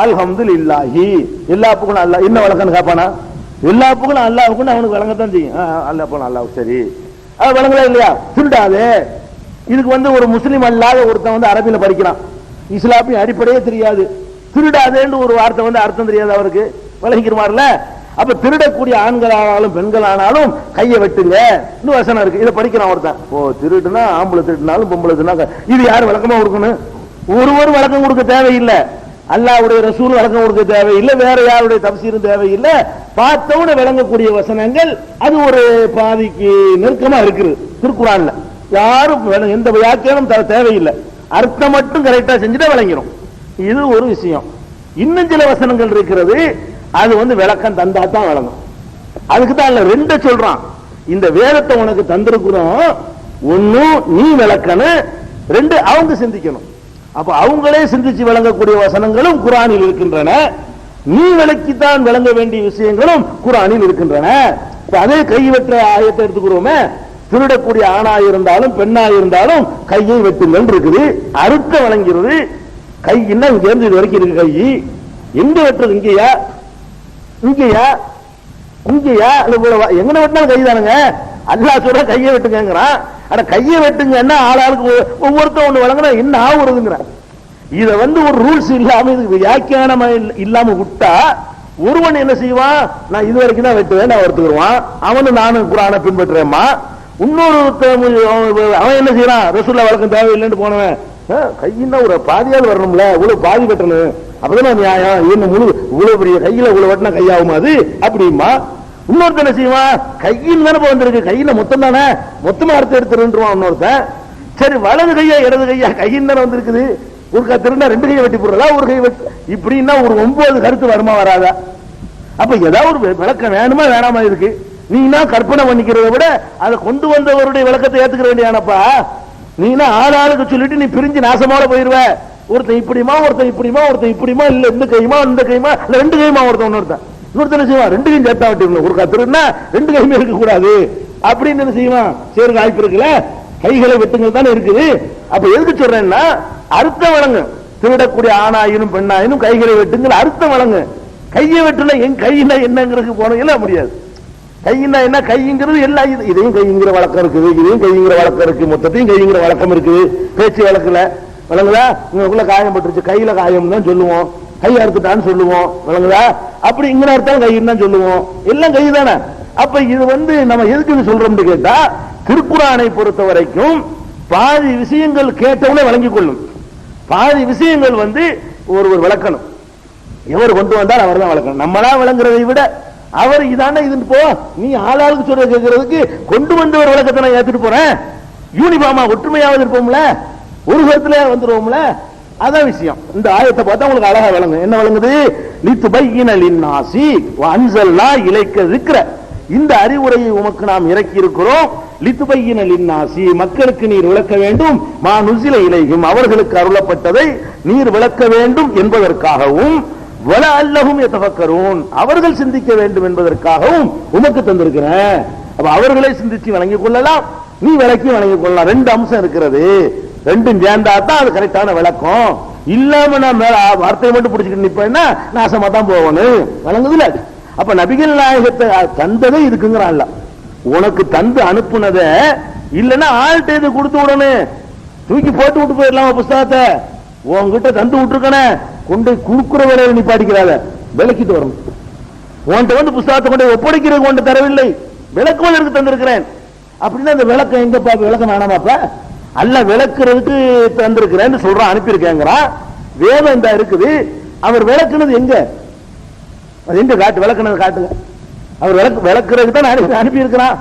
Speaker 1: அல்ஹம்துலில்லாஹி எல்லா புகழும் அல்லாஹ். என்ன விளக்கன்னு கேட்பானா? எல்லா புகழும் அல்லாஹ்வுக்கு அவனுக்கு விளங்கத்தான் செய்யும். அல்லாஹ் போன அல்லாஹ் சரி, அது விளங்கல இல்லையா? திருடாதே. இதுக்கு ஒரு முஸ்லீம் அல்லாத ஒருத்தன் அரபியில படிக்கிறான், இஸ்லாமிய அடிப்படையே தெரியாது, திருடாதேன்னு ஒரு வார்த்தை அர்த்தம் தெரியாது அவருக்கு, விளங்கிக்கிறமாறுல. அப்ப திருடக்கூடிய ஆண்களானாலும் பெண்களானாலும் கையை வெட்டுங்க வசனம் இருக்கு. இதை படிக்கிறான் ஒருத்தன். ஓ திருடுனா ஆம்பளை திருடினாலும் பொம்பளை திருடினா இது யாரு விளக்கமா கொடுக்கணும்? ஒருவர் விளக்கம் கொடுக்க தேவையில்லை, அல்லாஹ்வுடைய ரசூல் விளக்கம் கொடுக்க தேவையில்லை, வேற யாருடைய தப்சீரும் தேவையில்லை. பார்த்தவன விளங்கக்கூடிய வசனங்கள் அது ஒரு பாதிக்கு நெருக்கமா இருக்குது திருக்குர்ஆன்ல. யாரும் எந்த வியாக்கியானம் தேவையில்லை, அர்த்தம் மட்டும் கரெக்டா செஞ்சுட்டா விளங்கிடும். இது ஒரு விஷயம். இன்னும் சில வசனங்கள் இருக்கிறது, அது விளக்கம் தந்தா தான் விளங்கும். அதுக்கு தான் ரெண்ட சொல்றான். இந்த வேதத்தை உனக்கு தந்திருக்கிறோம், ஒன்னு நீ விளக்கணும், ரெண்டு அவங்க சிந்திக்கணும். அப்ப அவங்களே சிந்திச்சு விளங்கக்கூடிய வசனங்களும் குர்ஆனில் இருக்கின்றன, நீ விளக்கித்தான் விளங்க வேண்டிய விஷயங்களும் குர்ஆனில் இருக்கின்றன. அதே கை வெற்ற ஆயத்தை எடுத்துக்கிறோமே, திருடக்கூடிய ஆணாக இருந்தாலும் பெண்ணாக இருந்தாலும் கையை வெட்டுங்கள் இருக்குது, அறுக்க வழங்கிறது. கை என்ன இங்க இருந்து இது வரைக்கும் இருக்கு, கை எங்க வெட்டுறது? இங்கேயா இங்கேயா இங்கேயா எங்க வெட்டினாலும் கை தானுங்க. அல்லாஹ் சொல்ற கையை வெட்டுங்கிறான். ஆனா கையை வெட்டுங்கன்னா ஆளாளுக்கு ஒவ்வொருத்தரும் ஒண்ணு வழங்கினா என்ன ஆகுறதுங்கிற. இத ஒரு ரூல்ஸ் இல்லாம இதுக்கு வியாக்கியானம் இல்லாம விட்டா ஒருவன் என்ன செய்வான்? நான் இது வரைக்கும் தான் வெட்டுவேன் நான் ஒருத்துக்குருவான், அவனு நானும் குர்ஆனை பின்பற்றுறேம்மா. இன்னொரு அவன் என்ன செய்யறான்? ரசூலுல்லாஹ் வழக்கம் தேவையில்லைன்னு போனவன் கையின்னா ஒரு பாதியால் வரணும்ல, இவ்வளவு பாதி வெட்டணும், அப்பதான் நியாயம். என்ன முழு இவ்வளவு பெரிய கையில இவ்வளவு வெட்டினா கையாகுமா அது அப்படிமா? இன்னொருத்த என்ன செய்வான்? கையில் தானே வந்திருக்கு, கையில மொத்தம் தானே, மொத்தமா அறுத்து எடுத்துருவான் இன்னொருத்தன். சரி வலது கையா இடது கையா, கையில் தானே வந்திருக்குது, ஒரு திருநா ரெண்டு கையை வெட்டி போடுறதா, ஒரு கை வெட்டி இப்படின்னா ஒரு 9 கருத்து வருமா வராதா? அப்ப ஏதாவது ஒரு விளக்கம் வேணுமா வேணாமா இருக்கு? நீனா கற்பனை பண்ணிக்கிறத விட அதை கொண்டு வந்தவருடைய விளக்கத்தை ஏத்துக்க வேண்டியானப்பா. நீனா ஆளாளுக்கு சொல்லிட்டு நீ பிரிஞ்சு நாசமோட போயிருவ. ஒருத்தன் இப்படிமா ஒருத்தன் இப்படிமா ஒருத்தன் இப்படிமா, இல்ல இந்த கைமா இந்த கைமா, இல்ல ரெண்டு கைமா ஒருத்தன் இன்னொருத்தன் என்ன செய்வான்? ரெண்டு கையும் சேர்த்தா வெட்டிடணும். ஒரு கத்திருந்தா ரெண்டு கையுமே இருக்க கூடாது அப்படின்னு என்ன செய்வான்? சரி வாய்ப்பு இருக்குல்ல, கைகளை வெட்டுங்கள் தானே இருக்குது. அப்ப எதுக்கு சொல்றேன்னா அர்த்தம் வழங்கு. திருடக்கூடிய ஆணாயினும் பெண்ணாயினும் கைகளை வெட்டுங்கள், அர்த்தம் வழங்கு. கையை வெட்டுல என் கையில என்னங்கிறது போனீங்களா முடியாது. கையினா என்ன? கைங்கிறது எல்லா இதையும் கைங்கிற வழக்கம் இருக்குது, இதையும் கைங்கிற வழக்கம் இருக்கு, மொத்தத்தையும் கைங்கிற வழக்கம் இருக்குது. பேச்சு வழக்குல விளங்குதா? உங்களுக்குள்ள காயம் பட்டுருச்சு, கையில காயம் தான் சொல்லுவோம், கை அறுத்துட்டான்னு சொல்லுவோம், விளங்குதா? அப்படி இங்க அர்த்தம் கைன்னு தான் சொல்லுவோம், எல்லாம் கை தானே. அப்ப இது நம்ம எதுக்கு சொல்றோம்னு கேட்டா, திருக்குர்ஆனை பொறுத்த வரைக்கும் பாதி விஷயங்கள் கேட்டவனே வழங்கிக் கொள்ளும், பாதி விஷயங்கள் ஒருவர் விளக்கணும். எவர் கொண்டு வந்தால் அவர் தான் விளக்கணும். நம்மளா விளங்குறதை விட அவர் இதான இது போ, நீ ஆளாளுக்கு சொல்ற கேட்கறதுக்கு கொண்டு வந்தவர் விளக்கத்தை நான் ஏத்துட்டு போறேன். யூனிஃபார்மா ஒற்றுமையாவது இருப்போம்ல, ஒரு கருத்துல வந்துருவோம்ல, அதான் விஷயம். இந்த ஆயத்தை பார்த்தா உங்களுக்கு அழகா விளங்கும். என்ன விளங்குது? லித்துபையின லின்னாசி வ அன்ஸல்னா இலைக்க ذிக்ர, இந்த அறிவுரையை உமக்கு நாம் இறக்கி இருக்கிறோம். லித்துபையின லின்னாசி மக்களுக்கு நீர் விளக்க வேண்டும், மா நுஸில இலைஹிம் அவர்களுக்கு அருளப்பட்டதை நீர் விளக்க வேண்டும் என்பதற்காகவும், வல அல்லஹும் யதஃபக்கரூன் அவர்கள் சிந்திக்க வேண்டும் என்பதற்காகவும் உமக்கு தந்திருக்கிறேன். அப்ப அவர்களை சிந்திச்சு வழங்கிக் கொள்ளலாம், நீ விளக்கி வழங்கிக் கொள்ளலாம். ரெண்டு அம்சம் இருக்கிறது, ரெண்டும் சேர்ந்தா தான் அது கரெக்டான விளக்கம். இல்லாம நான் வார்த்தையை மட்டும் பிடிச்சிட்டு நிப்பேன்னா நாசமா தான் போகணும், வழங்குதுல. அப்ப நபிகள் நாயகத்தை தந்ததே இதுக்குங்கிறான்ல, உனக்கு தந்து அனுப்புனத இல்லைன்னா ஆள்கிட்ட இது கொடுத்து விடணும். தூக்கி போட்டு விட்டு போயிடலாமா புஸ்தகத்தை? உன்கிட்ட தந்து விட்டுருக்கனே, கொண்டு குடுக்குற வேலையை நீ படிக்கிறாத, விளக்கிட்டு வரணும். உன்கிட்ட வந்து புஸ்தகத்தை கொண்டு ஒப்படைக்கிறது கொண்டு தரவில்லை, விளக்குவதற்கு தந்திருக்கிறேன். அப்படின்னா அந்த விளக்கம் எங்க பாப்ப? விளக்கம் வேணாமாப்ப? அல்ல விளக்குறதுக்கு தந்திருக்கிறேன்னு சொல்றான், அனுப்பியிருக்கேங்கிறான். வேதம் இந்த இருக்குது, அவர் விளக்குனது எங்க? அது எங்க காட்டு? விளக்குனது காட்டுங்க. அவர் விளக்குறதுக்கு தான் அனுப்பி இருக்கிறான்.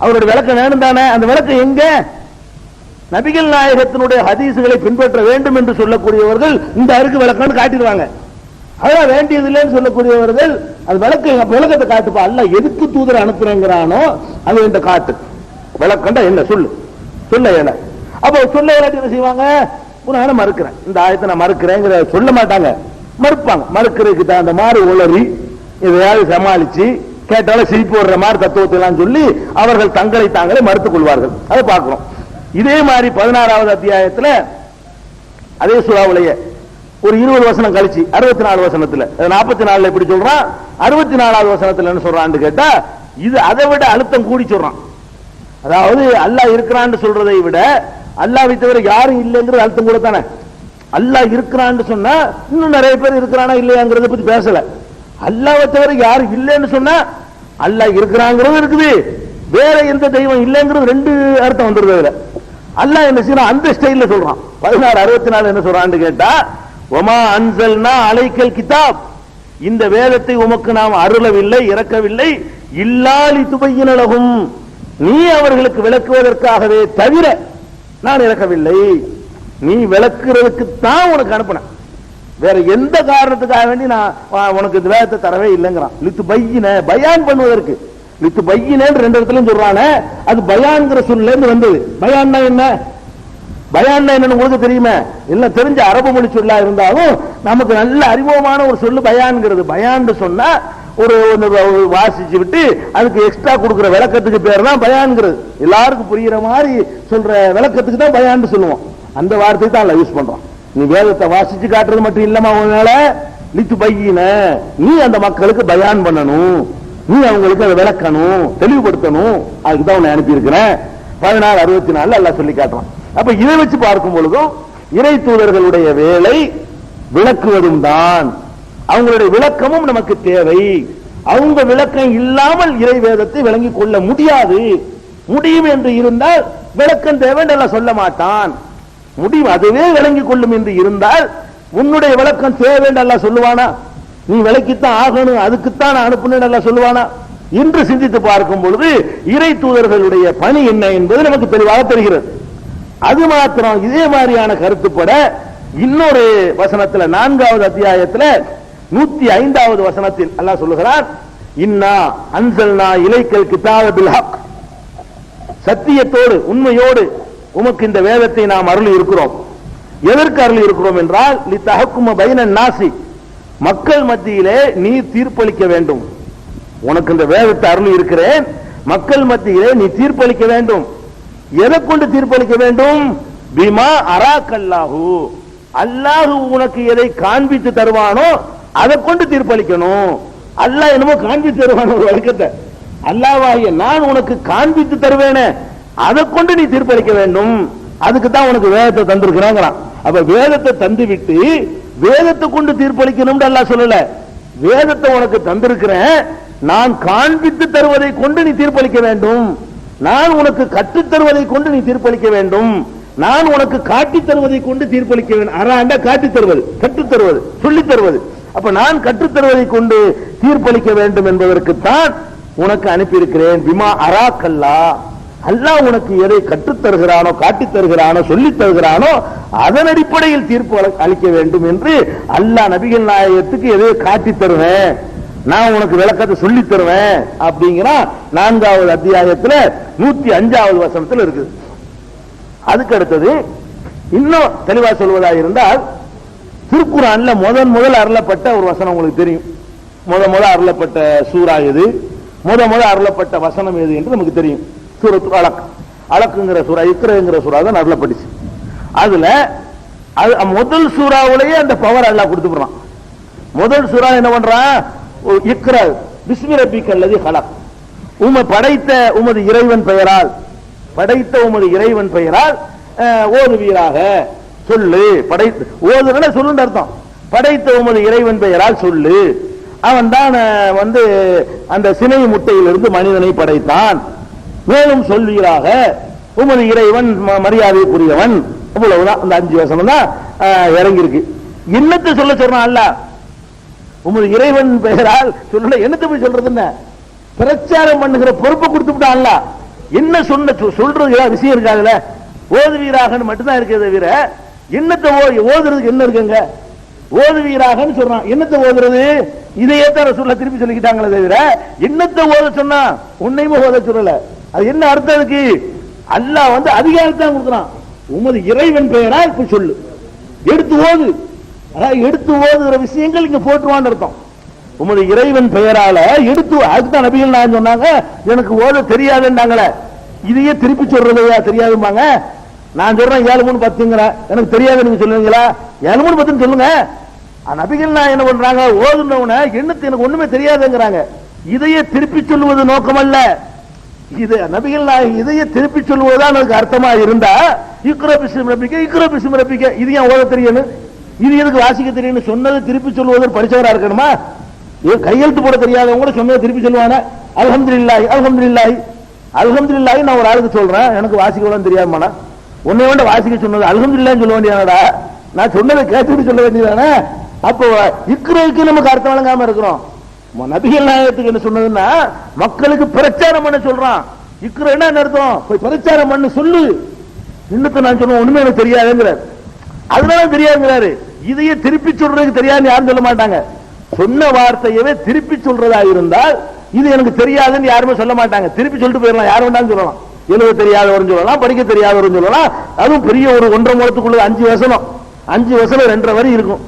Speaker 1: அவருடைய விளக்கம் வேணும் தானே? அந்த விளக்கம் எங்க? நபிகள் நாயகத்தினுடைய ஹதீசுகளை பின்பற்ற வேண்டும் என்று சொல்லக்கூடியவர்கள் இந்த அருக்கு விளக்கம்னு காட்டிடுவாங்க. அதான் வேண்டியது இல்லைன்னு சொல்லக்கூடியவர்கள் அது விளக்கத்தை காட்டுப்பா. அல்ல எதுக்கு தூதரை அனுப்புறேங்கிறானோ அது இந்த காட்டு விளக்கண்டா என்ன சொல்லு சொல்ல இயல. அப்ப சொல்ல இயலாட்டி என்ன செய்வாங்க? நான் மறுக்கிறேன், இந்த ஆயத்தை நான் மறுக்கிறேங்கிற சொல்ல மாட்டாங்க, மறுப்பாங்க. மறுக்கிறதுக்கு தகுந்த மாதிரி உளறி எதையாவது சமாளிச்சு கேட்டாலும் சிரிப்பு வர்ற மாதிரி தத்துவத்தை எல்லாம் சொல்லி அவர்கள் தங்களை தாங்களே மறுத்துக் கொள்வார்கள். அதை பார்க்கிறோம். இதே மாதிரி 16வது அத்தியாயத்தில் அதே சூறாவுடைய ஒரு 20 வசனம் கழிச்சு 64 வசனத்துல 44 எப்படி சொல்றான், 64வது வசனத்துல என்ன சொல்றான்னு கேட்டா இது அதை விட அழுத்தம் கூடி சொல்றான். அதாவது அல்லாஹ் இருக்கிறான்னு சொல்றதை விட அல்லாஹ்வை தவிர யாரும் இல்லைங்கிறது அழுத்தம் கூட தானே. அல்லாஹ் இருக்கிறான்னு சொன்னா இன்னும் நிறைய பேர் இருக்கிறானா இல்லையாங்கிறத பத்தி பேசல. அல்லாஹ்வை தவிர யாரும் இல்லைன்னு சொன்னா அல்லாஹ் இருக்கிறாங்கிறது இருக்குது, வேற எந்த தெய்வம் இல்லைங்கிறது ரெண்டு அர்த்தம் வந்துருது. அல்லாஹ் என்ன செய்யறான்? அந்த ஸ்டைல்ல சொல்றான். 16:64 என்ன சொல்றான்னு கேட்டா வமா அன்சல்னா அலைக்கல் கிதாப், இந்த வேதத்தை உமக்கு நாம் அருளவில்லை, இறக்கவில்லை, இல்லாலி துபையினலகும், நீ அவர்களுக்கு விளக்குவதற்காகவே தவிர நான் இறக்கவில்லை. நீ விளக்குறதுக்கு தான் உனக்கு அனுப்பினேன், வேற எந்த காரணத்துக்காக வேண்டி நான் உனக்கு இந்த வேதத்தை தரவே இல்லைங்கிறான். லித்து பையின, பயான் பண்ணுவதற்கு. லித்து பையினன்னு ரெண்டு இடத்துலயும் சொல்றானே, அது பயான்ங்கிற சொல்ல இருந்து வந்தது. பயான்னா என்ன? பயான் என்னன்னு உங்களுக்கு தெரியுமா? எல்லாம் தெரிஞ்ச அரபு மொழி சொல்லா இருந்தாலும் நமக்கு நல்ல அறிமுகமான ஒரு சொல்லு பயான்ங்கிறது. பயான் சொன்னா ஒரு வாசிச்சு விட்டு அதுக்கு எக்ஸ்ட்ரா கொடுக்கிற விளக்கத்துக்கு பேர் தான் பயான்ங்கிறது. எல்லாருக்கும் புரியுற மாதிரி சொல்ற விளக்கத்துக்கு தான் பயான் சொல்லுவோம். அந்த வார்த்தை தான் யூஸ் பண்றோம். நீ வேதத்தை வாசிச்சு காட்டுறது மட்டும் இல்லமா, உன்னால லித்து பையின, நீ அந்த மக்களுக்கு பயான் பண்ணணும், நீ அவங்களுக்கு அதை விளக்கணும், தெளிவுபடுத்தணும், அதுக்குதான் உன்னை அனுப்பி இருக்கிறேன். 16:64 எல்லாம் சொல்லி காட்டுறான். அப்ப இதை வச்சு பார்க்கும் பொழுதும் இறை தூதர்களுடைய வேலை விளக்குவதும் தான். அவங்களுடைய விளக்கமும் நமக்கு தேவை. அவங்க விளக்கம் இல்லாமல் இறை வேதத்தை விளங்கிக் கொள்ள முடியாது. முடியும் என்று இருந்தால் விளக்கம் தேவை என்று சொல்ல மாட்டான். முடியும், அதுவே விளங்கிக் கொள்ளும் என்று இருந்தால் உன்னுடைய விளக்கம் தேவை என்று சொல்லுவானா? நீ விளக்கித்தான் ஆகணும், அதுக்குத்தான் அனுப்புன சொல்லுவானா? என்று சிந்தித்து பார்க்கும் பொழுது இறை தூதர்களுடைய பணி என்ன என்பது நமக்கு தெளிவாக தெரிகிறது. அது மாத்திரம் இதே மாதிரியான கருத்துப்பட இன்னொரு வசனத்தில் 4வது அத்தியாயத்தில் 105வது வசனத்தில் அல்லாஹ் சொல்லுகிறார், இன்னா அன்சல்னா இலைக்கல் கிதாப பில் ஹக், சத்தியத்தோடு உண்மையோடு உமக்கு இந்த வேதத்தை நாம் அருளி இருக்கிறோம். எதற்கு அருளி இருக்கிறோம் என்றால் லித்தஹக்கும பைனன் நாசி, மக்கள் மத்தியிலே நீ தீர்ப்பளிக்க வேண்டும். உனக்கு இந்த வேதத்தை அருளி இருக்கிறேன், மக்கள் மத்தியிலே நீ தீர்ப்பளிக்க வேண்டும். எதை கொண்டு தீர்ப்பளிக்க வேண்டும்? பிமா அராக்கல்லாஹு, அல்லாஹ் உனக்கு எதை காண்பித்து தருவானோ அதை கொண்டு தீர்ப்பளிக்கணும். அல்லாஹ் என்னமோ காண்பித்து தருவான ஒரு வழக்கத்தை, அல்லாஹ்வாகிய நான் உனக்கு காண்பித்து தருவேனே அதை கொண்டு நீ தீர்ப்பளிக்க வேண்டும். அதுக்கு தான் உனக்கு வேதத்தை தந்திருக்கிறாங்கிறான். அப்ப வேதத்தை தந்து விட்டு வேதத்தை கொண்டு தீர்ப்பளிக்கணும் அல்லாஹ் சொல்லல. வேதத்தை உனக்கு தந்திருக்கிறேன், நான் காண்பித்து தருவதை கொண்டு நீ தீர்ப்பளிக்க வேண்டும், நான் உனக்கு கற்றுத் தருவதை கொண்டு நீ தீர்ப்பளிக்க வேண்டும், நான் உனக்கு காட்டித் தருவதை கொண்டு தீர்ப்பளிக்க வேண்டும். அறாண்ட காட்டித் தருவது, கற்றுத் தருவது, சொல்லித் தருவது. அப்ப நான் கற்றுத் தருவதை கொண்டு தீர்ப்பளிக்க வேண்டும் என்பதற்குத்தான் உனக்கு அனுப்பியிருக்கிறேன். பிமா அராக்கல்லா, அல்லாஹ் உனக்கு எதை கற்றுத் தருகிறானோ காட்டித் தருகிறானோ சொல்லித் தருகிறானோ அதன் அடிப்படையில் தீர்ப்பு அளிக்க வேண்டும் என்று அல்லாஹ் நபிகள் நாயகத்துக்கு எதை காட்டித் தருவேன், நான் உனக்கு விளக்கத்தை சொல்லி தருவேன் அப்படிங்கிற 4வது அத்தியாயத்தில் 105வது வசனத்தில் இருக்குது. அதுக்கு அடுத்தது இன்னும் தெளிவா சொல்வதாக இருந்தால் திருக்குர்ஆன்ல முதல் அருளப்பட்ட ஒரு வசனம் உங்களுக்கு தெரியும். முதல் அருளப்பட்ட சூரா எது, முதல் அருளப்பட்ட வசனம் எது என்று நமக்கு தெரியும். சூரத்து அலக், அலக்குங்கிற சூரா, இக்ராங்கிற சூரா தான் அருளப்பட்டுச்சு. அதுல முதல் சூறாவிலேயே அந்த பவர் அல்லாஹ் கொடுத்துறான். முதல் சூரா என்ன பண்றான்? இக்ரா பிஸ்மி ரப்பிக்கல் லதீ ஹலக், படைத்த உமது இறைவன் பெயரால், படைத்த உமது இறைவன் பெயரால் ஓதுவீராக சொல்லு, படைத்து ஓதுன சொல்லுன்னு அர்த்தம். படைத்த உமது இறைவன் பெயரால் சொல்லு, அவன் தான் வந்து அந்த சினை முட்டையிலிருந்து மனிதனை படைத்தான். மேலும் சொல்வீராக உமது இறைவன் மரியாதைக்குரியவன். அவ்வளவுதான், அந்த 5 வசனம் தான் இறங்கியிருக்கு. என்னத்தை சொல்ல சொல்றான் அல்லாஹ்? உமது இறைவன் பெயரால் சொல்ல, என்னத்தை போய் சொல்றது? என்ன பிரச்சாரம் பண்ணுகிற பொறுப்பை கொடுத்துட்டான் அல்லாஹ். என்ன சொல்றது விஷயம் இருக்காதுல்ல, ஓதுவீராக மட்டும்தான் இருக்கே தவிர என்னத்தை ஓதுறதுக்கு என்ன இருக்குங்க? ஓதுவீராக சொல்றான், என்னத்தை ஓதுறது? இதையே தான் ரசூலுல்லாஹ் திருப்பி சொல்லிக்கிட்டாங்களே தவிர என்னத்தை ஓத சொன்னா உன்னையுமே ஓத சொல்லல. அது என்ன அர்த்தம் இருக்கு? அல்லாஹ் வந்து அதிகாரத்தை கொடுக்குறான். உமது இறைவன் பெயரால் இப்ப சொல்லு, எடுத்து ஓது. அதாவது எடுத்து ஓதுகிற விஷயங்கள் இங்க போட்டுவான்னு அர்த்தம். உமது இறைவன் பெயரால எடுத்து, அதுதான் நபிகள் நாயகம் சொன்னாங்க, எனக்கு ஓத தெரியாதுன்னாங்களே, இதையே திருப்பி சொல்றதையா தெரியாதும்பாங்க. நான் சொல்றேன் 7 3 10ங்கிற, எனக்கு தெரியாது நீங்க சொல்லுவீங்களா? 7 3 10 சொல்லுங்க. நபிகள் நாயகம் என்ன பண்றாங்க? ஓதுனவன என்னத்து எனக்கு ஒண்ணுமே தெரியாதுங்கிறாங்க. இதையே திருப்பி சொல்லுவது நோக்கம் அல்ல. இது நபிகள் நாயகம் இதையே திருப்பி சொல்லுவதுதான் அதுக்கு அர்த்தமா இருந்தா, இக்ரா பிஸ்மி ரப்பிக இக்ரா பிஸ்மி ரப்பிக இது ஏன் ஓத தெரியணும், இது எதுக்கு வாசிக்க தெரியும் சொன்னது திருப்பி சொல்லுவது படிச்சவரா இருக்கணுமா? கையெழுத்து போட தெரியாதவங்க சொன்னதை திருப்பி சொல்லுவாங்க. அல்ஹம்துலில்லாஹி அல்ஹம்துலில்லாஹி அல்ஹம்துலில்லாஹி. நான் ஒரு ஆளுக்கு சொல்றேன், எனக்கு வாசிக்க தெரியாமனா, உன்னை வேண்ட வாசிக்க சொன்னது அல்ஹம்துலில்லாஹ் சொல்ல வேண்டியதானடா, நான் சொன்னதை கேட்டுட்டு சொல்ல வேண்டியதானே. அப்போ இக்ராவுக்கு நமக்கு அர்த்தம் வழங்காம இருக்கிறோம். நபிகள் நாயகத்துக்கு என்ன சொன்னதுன்னா, மக்களுக்கு பிரச்சாரம் பண்ண சொல்றான். இக்ரா என்ன அர்த்தம்? போய் பிரச்சாரம் பண்ணு சொல்லு. இன்னத்தை நான் சொன்ன ஒண்ணுமே எனக்கு தெரியாதுங்கிறார். அதனால தெரியாதுங்கிறாரு. இதையே திருப்பி சொல்றதுக்கு தெரியாதுன்னு யாரும் சொல்ல மாட்டாங்க. சொன்ன வார்த்தையவே திருப்பி சொல்றதா இருந்தால் இது எனக்கு தெரியாதுன்னு யாருமே சொல்ல மாட்டாங்க. திருப்பி சொல்லிட்டு போயிடலாம், யார் வேண்டாம் சொல்லலாம். எழுத தெரியாதவரும் சொல்லலாம், படிக்க தெரியாதவரும் சொல்லலாம். அதுவும் பெரிய ஒரு 1.5 முழத்துக்குள்ள 5 வசனம் 2.5 வரி இருக்கும்.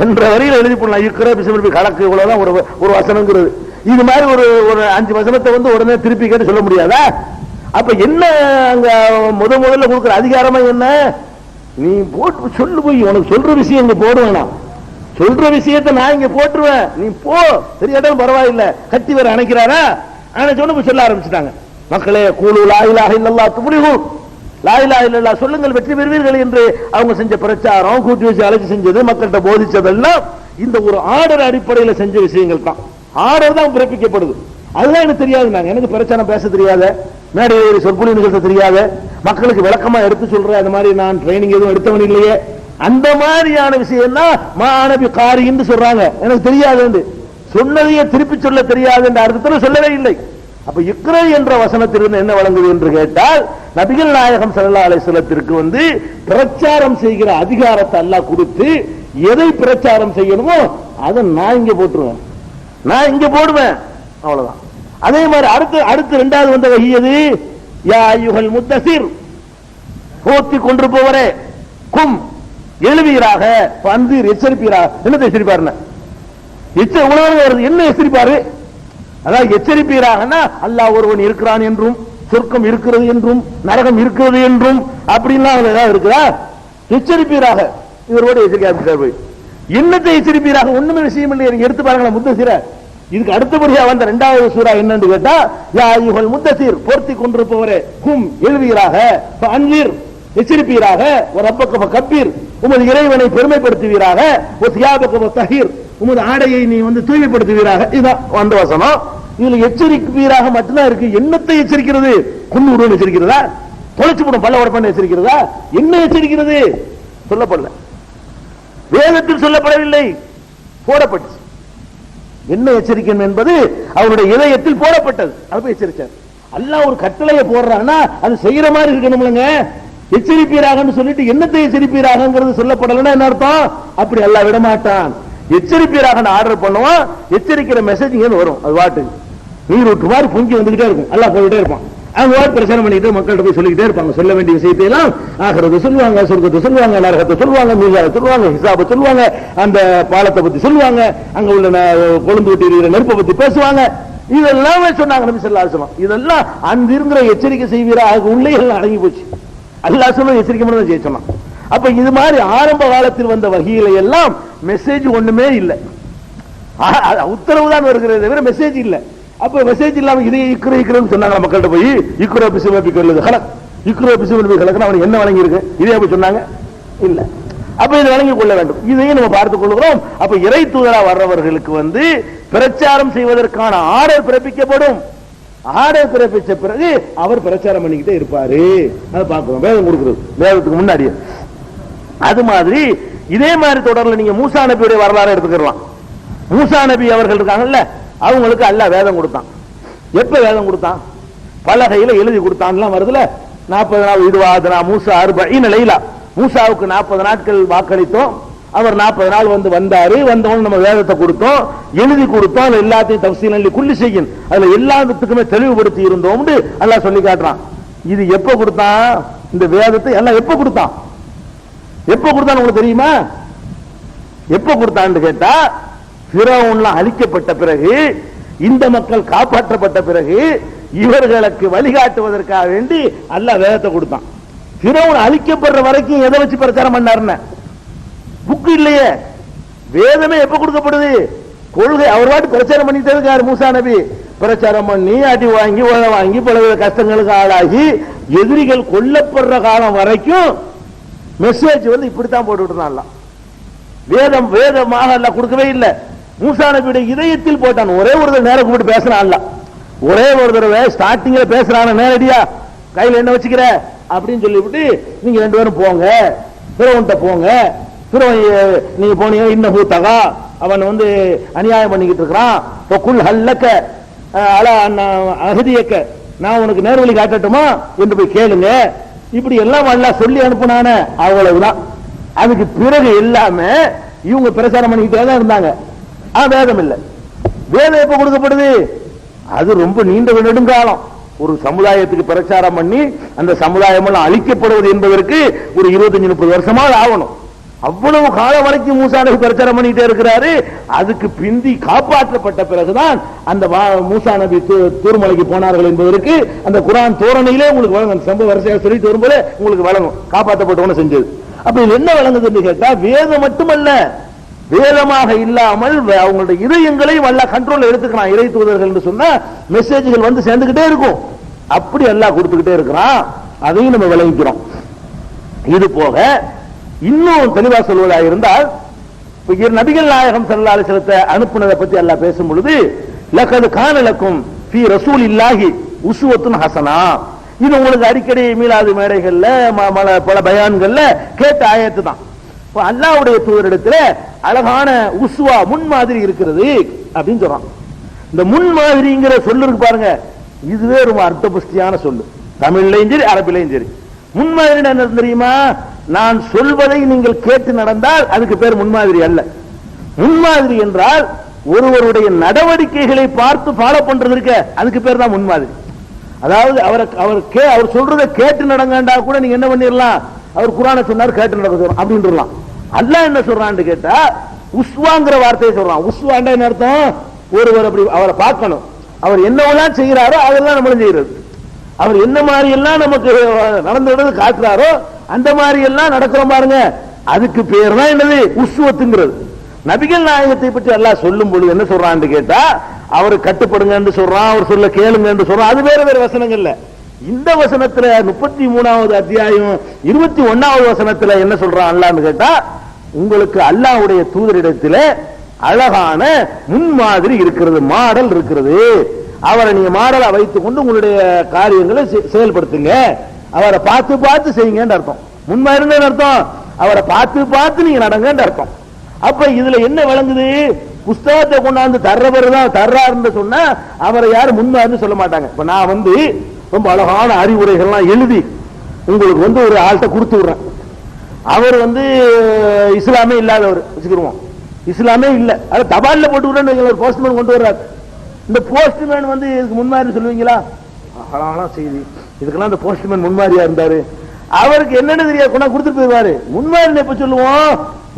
Speaker 1: 2 வரியில் எழுதி போடலாம். இக்ரா பிஸ்மி கணக்கு இவ்வளவுதான் ஒரு வசனங்கிறது. இது மாதிரி ஒரு 5 வசனத்தை வந்து உடனே திருப்பி கேட்டு சொல்ல முடியாதா? அப்ப என்ன அங்க முதல்ல கொடுக்குற அதிகாரமா என்ன? நீ போட்டு சொல்லு, போய் உனக்கு சொல்ற விஷயம் இங்க போடுவேனா, சொல்ற விஷயத்தை நான் இங்க போட்டுருவேன், நீ போ, தெரியாட்டாலும் பரவாயில்லை. கத்தி வேற அணைக்கிறாரா? சொன்ன சொல்ல ஆரம்பிச்சுட்டாங்க. மக்களே கூலு லா இலாஹ இல்லல்லாஹ் துஃப்லிஹூ, லா இலாஹ இல்லல்லாஹ் சொல்லுங்கள் வெற்றி பெறுவீர்கள் என்று அவங்க செஞ்ச பிரச்சாரம், கூட்டி வச்சு அழைச்சி செஞ்சது, மக்கள்கிட்ட போதிச்சதெல்லாம் இந்த ஒரு ஆர்டர் அடிப்படையில் செஞ்ச விஷயங்கள் தான். ஆர்டர் தான் பிறப்பிக்கப்படுது. அதுதான் எனக்கு தெரியாது. எனக்கு பிரச்சனை பேச தெரியாத, மேடை சொற்பொழி நிகழ்த்த தெரியாத, மக்களுக்கு விளக்கமா எடுத்து சொல்ற அந்த மாதிரி நான் ட்ரைனிங் எதுவும் எடுத்தவன் இல்லையே. அந்த மாதிரியான விஷயம் தான் மாணவி காரி என்று சொல்றாங்க. எனக்கு தெரியாது, சொன்னதையே திருப்பி சொல்ல தெரியாது என்ற அர்த்தத்தில் சொல்லவே இல்லை. அப்ப இக்ரா என்ற வசனத்திலிருந்து என்ன வழங்குது என்று கேட்டால், நபிகள் நாயகம் ஸல்லல்லாஹு அலைஹி வஸல்லத்திற்கு வந்து பிரச்சாரம் செய்கிற அதிகாரத்தை அல்லாஹ் கொடுத்து, எதை பிரச்சாரம் செய்யணுமோ அதை நான் இங்க போட்டுருவேன், நான் இங்க போடுவேன், அவ்வளவுதான். அதே மாதிரி அடுத்து 2வது வந்த வஹி எது? யா அய்யுஹல் முத்தஸிர், போத்தி கொண்டிருப்பவரே, கும் எழுவீராக, பந்தீர் எச்சரிப்பீராக. என்ன எச்சரிப்பாருன்னா என்ன எச்சரிப்பாரு? அதாவது எச்சரிப்பீராகனா அல்லாஹ் ஒருவன் இருக்கிறான் என்றும், சொர்க்கம் இருக்கிறது என்றும், நரகம் இருக்கிறது என்றும் அப்படின்லாம் ஏதாவது இருக்குதா? எச்சரிப்பீராக, இவரோட எச்சரிக்கை போய் என்னத்தை எச்சரிப்பீராக? ஒண்ணுமே விஷயம் இல்லை. எடுத்து பாருங்களேன் முத்தஸிர. இதுக்கு அடுத்தபடியா வந்த 2வது சூரா என்னன்னு கேட்டா, யா அய்யுஹல் முத்தஸிர், போர்த்தி கொண்டிருப்பவரே, கும் எழுவீராக, அன்வீர் எச்சரிப்பீராக, ஒரு ரப்பக கப்பீர், உமது இறைவனை பெருமைப்படுத்துவீராக, ஒரு தியாபக தஹீர், உமது ஆடையை நீ வந்து தூய்மைப்படுத்துவீராக. இதுதான் வந்த வசனம். இதுல எச்சரிப்பீராக மட்டும்தான் இருக்கு. என்னத்தை எச்சரிக்கிறது? குன்னூறு எச்சரிக்கிறதா? தொலைச்சு போடும் பல்ல உடப்பான எச்சரிக்கிறதா? என்ன எச்சரிக்கிறது? சொல்லப்படல, வேதத்தில் சொல்லப்படவில்லை, போடப்பட்டு. என்ன எச்சரிக்கணும் என்பது அவருடைய இதயத்தில் போடப்பட்டது. அது எச்சரிச்சார். அல்லாஹ் ஒரு கட்டளையை போடுறான்னா அது செய்யற மாதிரி இருக்கணும்லங்க. எச்சரிப்பீராக சொல்லிட்டு என்னத்தை எச்சரிப்பீராக சொல்லப்படலன்னா என்ன அர்த்தம்? அப்படி அல்லாஹ் விடமாட்டான். எச்சரிப்பீராக ஆர்டர் பண்ணுவான், எச்சரிக்கிற மெசேஜ் வரும். அது வாட்டு நீர் விட்டு மாதிரி பொங்கி வந்துகிட்டே இருக்கும். அல்லாஹ் போயிட்டே இருப்பான். அவங்க பிரச்சனை பண்ணிட்டு மக்கள்கிட்ட போய் சொல்லிக்கிட்டே இருப்பாங்க. சொல்ல வேண்டிய விஷயத்தை எல்லாம் ஆகிறது சொல்லுவாங்க, சொர்க்கத்தை சொல்லுவாங்க, நரகத்தை சொல்லுவாங்க, மீசாவை சொல்லுவாங்க, ஹிசாபை சொல்லுவாங்க, அந்த பாலத்தை பத்தி சொல்லுவாங்க, அங்க உள்ள கொழுந்து விட்டு இருக்கிற நெருப்பை பத்தி பேசுவாங்க. இதெல்லாமே சொன்னாங்க நபி ஸல்லல்லாஹு அலைஹி வஸல்லம். இதெல்லாம் அங்கிருக்கிற எச்சரிக்கை செய்வீரா, அதுக்கு உள்ளே எல்லாம் அடங்கி போச்சு. அல்லாஹ் சொல்ல எச்சரிக்கை மட்டும் செய்ய சொன்னான். அப்ப இது மாதிரி ஆரம்ப காலத்தில் வந்த வகையில எல்லாம் மெசேஜ் ஒண்ணுமே இல்லை, உத்தரவு தான் வருகிறது தவிர மெசேஜ் இல்லை. அப்ப மெசேஜ் இல்லாம இதை இக்குறன்னு சொன்னாங்க மக்கள்கிட்ட போய், இக்குற பிசுமப்பி கொள்ளுது ஹலக் இக்ரோ பிசுபில் கலக்கணும் அவனுக்கு என்ன வழங்கி இருக்கு? இதே அப்படி சொன்னாங்க இல்ல. அப்ப இதை வழங்கிக் கொள்ள வேண்டும். இதையும் நம்ம பார்த்துக் கொள்கிறோம். அப்ப இறை தூதரா வர்றவர்களுக்கு பிரச்சாரம் செய்வதற்கான ஆர்டர் பிறப்பிக்கப்படும். ஆர்டர் பிறப்பிச்ச பிறகு அவர் பிரச்சாரம் பண்ணிக்கிட்டே இருப்பாரு. அதை பார்க்கிறோம். வேதம் கொடுக்கிறது வேதத்துக்கு முன்னாடி. அது மாதிரி இதே மாதிரி தொடர்ல நீங்க மூசா நபியுடைய வரலாறு எடுத்துக்கலாம். மூசா நபி அவர்கள் இருக்காங்கல்ல, அவங்களுக்கு அல்லாஹ் வேதம் கொடுத்தான். எப்ப வேதம் கொடுத்தான்? பலகையில எழுதி கொடுத்தான் வருதுல. 40 நாள் இதுவாதனா மூசா 40 லைலா. மூசாவுக்கு 40 நாட்கள் வாக்களித்தோம். அவர் 40 நாள் வந்தாரு. வந்தவங்க நம்ம வேதத்தை கொடுத்தோம், எழுதி கொடுத்தோம். எல்லாத்தையும் தஃசீலன் குல்லி ஷைஇன், அதுல எல்லாத்துக்குமே தெளிவுபடுத்தி இருந்தோம் அல்லாஹ் சொல்லி காட்டுறான். இது எப்ப கொடுத்தான்? இந்த வேதத்தை எல்லாம் எப்ப கொடுத்தான்? எப்ப கொடுத்தான்னு உங்களுக்கு தெரியுமா? எப்ப கொடுத்தான்னு கேட்டா, ஃபிரௌன்லாம் அழிக்கப்பட்ட பிறகு, இந்த மக்கள் காப்பாற்றப்பட்ட பிறகு, இவர்களுக்கு வழிகாட்டுவதற்காக வேண்டி அல்லாஹ் வேதத்தை கொடுத்தான். ஃபிரௌன் அழிக்கப்படுற வரைக்கும் எதை வச்சு பிரச்சாரம் பண்ணாருன்னு புக்கு இல்லையே. வேதமே எப்ப கொடுக்கப்படுது? கொள்கை அவர் வாட்டி பிரச்சாரம் பண்ணிட்டே இருக்காரு. மூசா நபி பிரச்சாரம் பண்ணி அடி வாங்கி உழ வாங்கி பல கஷ்டங்களுக்கு ஆளாகி எதிரிகள் கொல்லப்படுற காலம் வரைக்கும் மெசேஜ் இப்படித்தான் போட்டுட்டு இருந்தான். வேதம் வேதமாக அல்லாஹ் கொடுக்கவே இல்லை. மூசா நபியுடைய இதயத்தில் போட்டான். ஒரே ஒரு தடவை நேரம் கூப்பிட்டு பேசுறான். ஒரே ஒரு தடவை ஸ்டார்டிங்ல பேசுறான நேரடியா கையில் என்ன வச்சுக்கிற அப்படின்னு சொல்லிவிட்டு நீங்க 2 பேரும் போங்க, பிறவன்ட்ட போங்க. நீங்க போனீங்க இன்னஹு தகா, அவன் அநியாயம் பண்ணிக்கிட்டு இருக்கிறான். குல் ஹல்லக அலா அஹதியக, நான் உனக்கு நேர்வழி காட்டட்டுமா என்று போய் கேளுங்க. இப்படி எல்லாம் அல்லாஹ் சொல்லி அனுப்புனான, அவ்வளவுதான். அதுக்கு பிறகு எல்லாமே இவங்க பிரச்சாரம் பண்ணிக்கிட்டே தான் இருந்தாங்க. வேதம் இல்லை. வேதம் எப்ப கொடுக்கப்படுது? அது ரொம்ப நீண்ட நெடுங்காலம். ஒரு சமுதாயத்துக்கு பிரச்சாரம் பண்ணி அந்த சமுதாயம் எல்லாம் அழிக்கப்படுவது என்பதற்கு ஒரு 25-30 வருஷமா ஆகணும். அவ்வளவு காலம் வரைக்கும் மூசா நபி பிரச்சாரம் பண்ணிட்டே இருக்கிறாரு. அதுக்கு பிந்தி காப்பாற்றப்பட்ட பிறகுதான் அந்த மூசா நபி தூர்மலைக்கு போனார்கள் என்பதற்கு அந்த குர்ஆன் தோரணையிலே உங்களுக்கு வழங்கும். சம்பவ வரிசையாக சொல்லிட்டு வரும்போது உங்களுக்கு வழங்கும் காப்பாற்றப்பட்டவன செஞ்சது. அப்ப இது என்ன வழங்குதுன்னு கேட்டா, வேதம் மட்டுமல்ல, வேதமாக இல்லாமல் அவங்களுடைய இதயங்களை வல்ல கண்ட்ரோல் எடுத்துக்கிறான். இறை தூதர்கள் என்று சொன்னா மெசேஜ்கள் சேர்ந்துகிட்டே இருக்கும். அப்படி எல்லாம் கொடுத்துக்கிட்டே இருக்கிறான். அதையும் நம்ம விளங்கிக்கிறோம். இது போக இன்னும் தெளிவா சொல்வதாக இருந்தால், நபிகள் நாயகம் ஸல்லல்லாஹு அலைஹி வஸல்லத்தை அனுப்புனதை பத்தி அல்லாஹ் பேசும் பொழுது, லகத் கான லக்கும் ஃபீ ரசூலில்லாஹி உஸ்வத்துன் ஹஸனா, இது உங்களுக்கு அடிக்கடி மீலாது மேடைகள்ல பல பயான்கள்ல கேட்ட ஆயத்து தான். அல்லாஹ்வுடைய தூதரிடத்துல அழகான உஸ்வா முன்மாதிரி இருக்கிறது அப்படின்னு சொல்றான். இந்த முன்மாதிரிங்கிற சொல்லு இருக்கு பாருங்க, இதுவே ரொம்ப அர்த்தபுஷ்டியான சொல்லு. தமிழ்லையும் சரி அரபிலையும் சரி. முன்மாதிரி என்ன தெரியுமா? நான் சொல்வதை நீங்கள் கேட்டு நடந்தால் அதுக்கு பேர் முன்மாதிரி அல்ல. முன்மாதிரி என்றால் ஒருவருடைய நடவடிக்கைகளை பார்த்து ஃபாலோ பண்றது இருக்க, அதுக்கு பேர் தான் முன்மாதிரி. அதாவது அவர் சொல்றதை கேட்டு நடங்கண்டா கூட நீங்க என்ன பண்ணிடலாம், அவர் குர்ஆனை சொன்னார் கேட்டு நடக்க அப்படின்றலாம். அல்லாஹ் என்ன சொல்றான்னு கேட்டா, உஸ்வாங்கிற வார்த்தையை சொல்றான். உஸ்வாண்டா என்ன அர்த்தம்? ஒருவர் அப்படி அவரை பார்க்கணும், அவர் என்னவெல்லாம் செய்யறாரோ அதெல்லாம் நம்மளும் செய்யறது. அவர் என்ன மாதிரி எல்லாம் நமக்கு நடந்துடுறது காட்டுறாரோ அந்த மாதிரி எல்லாம் நடக்கிறோம் பாருங்க, அதுக்கு பேர் தான் என்னது? உஸ்வத்துங்கிறது. நபிகள் நாயகத்தை பற்றி அல்லாஹ் சொல்லும் பொழுது என்ன சொல்றான்னு கேட்டா, அவர் கட்டுப்படுங்க என்று சொல்றான், அவர் சொல்ல கேளுங்க என்று சொல்றான். அது வேற வேற வசனங்கள்ல. இந்த வசனத்துல 33வது அத்தியாயம் 21வது வசனத்துல என்ன சொல்றான் அல்லாஹ்னு கேட்டா, உங்களுக்கு அல்லாஹ்வுடைய தூதரிடத்துல அழகான முன்மாதிரி இருக்கிறது, மாடல் இருக்கிறது. அவரை நீங்க மாடலா வைத்துக் கொண்டு உங்களுடைய காரியங்களை செயல்படுத்துங்க. அவரை பார்த்து பார்த்து செய்யுங்கன்னு அர்த்தம். முன்மாதிரி அர்த்தம் அவரை பார்த்து பார்த்து நீங்க நடங்கன்னு அர்த்தம். அப்ப இதுல என்ன விளங்குது? புஸ்தகத்தை கொண்டாந்து தர்றவர்தான் தர்றாருன்னு சொன்னா அவரை யாரும் முன்மாதிரி சொல்ல மாட்டாங்க. இப்ப நான் ரொம்ப அழகான அறிவுரைகள்லாம் எழுதி உங்களுக்கு ஒரு ஆள்கிட்ட கொடுத்து விடுறேன். அவர் இஸ்லாமே இல்லாதவர் வச்சுக்கிடுவோம், இஸ்லாமே இல்ல, அதை தபால்ல போட்டு விடுறேன்னு ஒரு போஸ்ட்மேன் கொண்டு வர்றாரு. இந்த போஸ்ட்மேன் இதுக்கு முன்மாதிரி சொல்லுவீங்களா? அழகான செய்தி, இதுக்கெல்லாம் இந்த போஸ்ட்மேன் முன்மாதிரியா இருந்தாரு. அவருக்கு என்னன்னு தெரியாது, கொண்டா கொடுத்துட்டு போயிருவாரு. முன்மாதிரி எப்ப சொல்லுவோம்?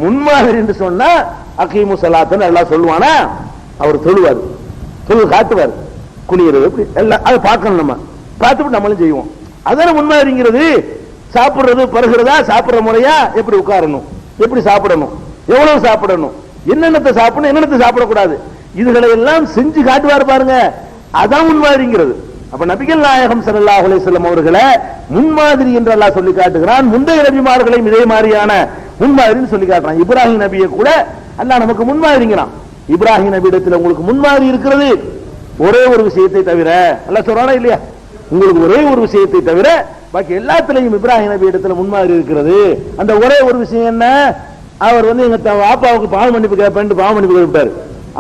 Speaker 1: முன்மாதிரி என்று சொன்னா அகீமு ஸலாத்தன்னு எல்லாம் சொல்லுவானா, அவர் சொல்லுவார், காட்டுவார், குனியறது எப்படி எல்லாம் அதை பார்க்கணும். நம்ம பார்த்துட்டு நம்மளும் செய்வோம். அதான முன்மாதிரிங்கிறது. சாப்பிடுறது பருகிறதா, சாப்பிடுற முறையா, எப்படி உட்காரணும், எப்படி சாப்பிடணும், எவ்வளவு சாப்பிடணும், என்னென்னத்தை சாப்பிடணும், என்னென்னத்தை சாப்பிடக்கூடாது, இதுகளை எல்லாம் செஞ்சு காட்டுவார் பாருங்க. அதான் முன்மாதிரிங்கிறது. அப்ப நபிகள் நாயகம் ஸல்லல்லாஹு அலைஹி வஸல்லம் அவர்களை முன்மாதிரி என்று அல்லாஹ் சொல்லி காட்டுகிறான். முந்தைய நபிமார்களையும் இதே மாதிரியான முன்மாதிரின்னு சொல்லி காட்டுறான். இப்ராஹிம் நபியை கூட அல்லாஹ் நமக்கு முன்மாதிரிங்கிறான். இப்ராஹிம் நபியிடத்தில் உங்களுக்கு முன்மாதிரி இருக்கிறது ஒரே ஒரு விஷயத்தை தவிர, அல்லாஹ் சொல்றானா இல்லையா, உங்களுக்கு ஒரே ஒரு விஷயத்தை தவிர பாக்கி எல்லாத்திலையும் இப்ராஹிம் நபி இடத்துல முன்மாதிரி இருக்கிறது. அந்த ஒரே ஒரு விஷயம் என்ன, அவர் எங்க பாப்பாவுக்கு பாவ மன்னிப்பு கேட்பேன் பாவ மன்னிப்பு கேட்பாரு.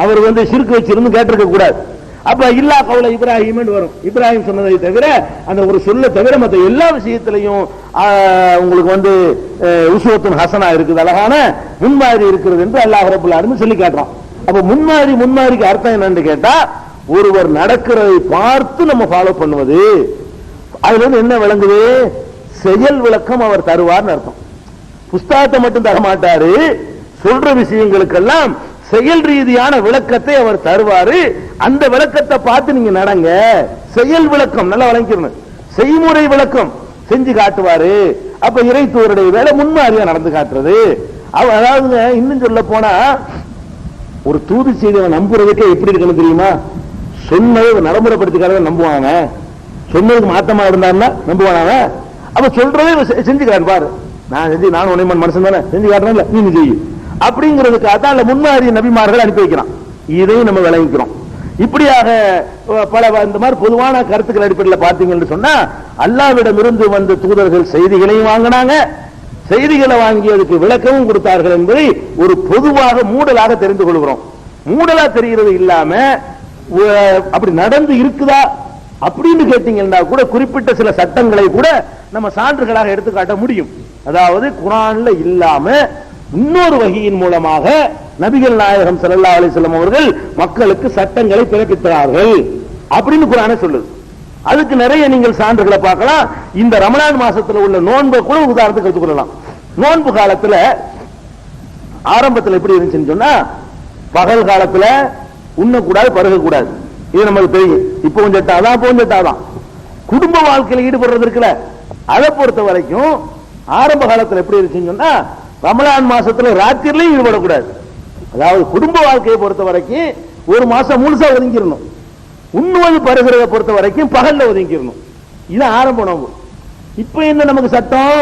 Speaker 1: அவர் சிறுக்கு வச்சிருந்து கேட்டிருக்க கூடாது. அப்ப இல்லா கவுல இப்ராஹிம் வரும். இப்ராஹிம் சொன்னதை தவிர அந்த ஒரு சொல்ல தவிர மற்ற எல்லா விஷயத்திலையும் உங்களுக்கு உஸ்வத்துன் ஹசனா இருக்குது, அழகான முன்மாதிரி இருக்கிறது என்று அல்லாஹ் ரப்பல் ஆலமீன் சொல்லி காட்டுறான். அப்ப முன்மாதிரிக்கு அர்த்தம் என்னன்னு கேட்டா, ஒருவர் நடக்கிறதை பார்த்து நம்ம ஃபாலோ பண்ணுவது. அதுல என்ன விளங்குது, செயல் விளக்கம் அவர் தருவார்னு அர்த்தம். புஸ்தகத்தை மட்டும் தர மாட்டாரு, சொல்ற விஷயங்களுக்கெல்லாம் செயல் ரீதியான விளக்கத்தை அவர் தருவாரு. அந்த விளக்கத்தை பார்த்து நீங்க நடங்க. செயல் விளக்கம் நல்லா வழங்கிக்கணும், செய்முறை விளக்கம் செஞ்சு காட்டுவாரு. அப்ப இறைத்தூருடைய வேலை முன்மாதிரியா நடந்து காட்டுறது. அதாவது இன்னும் சொல்ல போனா, ஒரு தூது செய்தியை நம்புறதுக்கே எப்படி இருக்கணும் தெரியுமா, சொன்னதை நடைமுறைப்படுத்திக்காரங்க நம்புவாங்க, சொன்னதுக்கு மாத்தமா இருந்தாருன்னா நம்புவாங்க. அப்ப சொல்றதே செஞ்சு காட்டு பாரு, நான் செஞ்சு நான் உன்னை மனுஷன் தானே செஞ்சு காட்டுறேன், நீ செய்யும் அப்படிங்கிறதுக்காக தான் முன்மாதிரி நபிமார்கள் அனுப்பி வைக்கிறான். இதையும் நம்ம விளங்கிக்கிறோம். இப்படியாக பல இந்த மாதிரி பொதுவான கருத்துக்கள் அடிப்படையில் பார்த்தீங்கன்னு சொன்னா, அல்லாஹ்விடம் இருந்து வந்த தூதர்கள் செய்திகளையும் வாங்கினாங்க, செய்திகளை வாங்கியதுக்கு விளக்கமும் கொடுத்தார்கள் என்பதை ஒரு பொதுவாக மூடலாக தெரிந்து கொள்கிறோம். மூடலா தெரிகிறது இல்லாம அப்படி நடந்து இருக்குதா அப்படின்னு கேட்டீங்கன்னா கூட குறிப்பிட்ட சில சட்டங்களை கூட நம்ம சான்றுகளாக எடுத்துக்காட்ட முடியும். அதாவது குர்ஆன்ல இல்லாம இன்னொரு வகையின் மூலமாக நபிகள் நாயகம் ஸல்லல்லாஹு அலைஹி வஸல்லம் அவர்கள் மக்களுக்கு சட்டங்களை பிறப்பித்தார்கள் அப்படின்னு குர்ஆனே சொல்லுது. அதுக்கு நிறைய நீங்கள் சான்றுகளை பார்க்கலாம். இந்த ரமலான் மாசத்துல உள்ள நோன்பை கூட உதாரணத்துக்கு எடுத்துக்கொள்ளலாம். நோன்பு காலத்துல ஆரம்பத்தில் எப்படி இருந்துச்சுன்னு சொன்னா, பகல் காலத்துல உண்ணக்கூடாது பருகக்கூடாது, இது நமக்கு தெரியும். இப்போ கொஞ்சம் போஞ்சாதான் குடும்ப வாழ்க்கையில் ஈடுபடுறது இருக்குல்ல, அதை பொறுத்த வரைக்கும் ஆரம்ப காலத்தில் எப்படி இருந்துச்சுன்னு சொன்னா, ரமலான் மாசத்துல ராத்திரிலையும் ஈடுபடக்கூடாது. அதாவது குடும்ப வாழ்க்கையை பொறுத்த வரைக்கும் ஒரு மாசம் முழுசா ஒதுங்கிடணும். உண்ணுவது பருகிறத பொறுத்த வரைக்கும் பகல்ல ஒதுங்கிடணும். இது ஆரம்ப நோன்பு. இப்ப என்ன நமக்கு சட்டம்,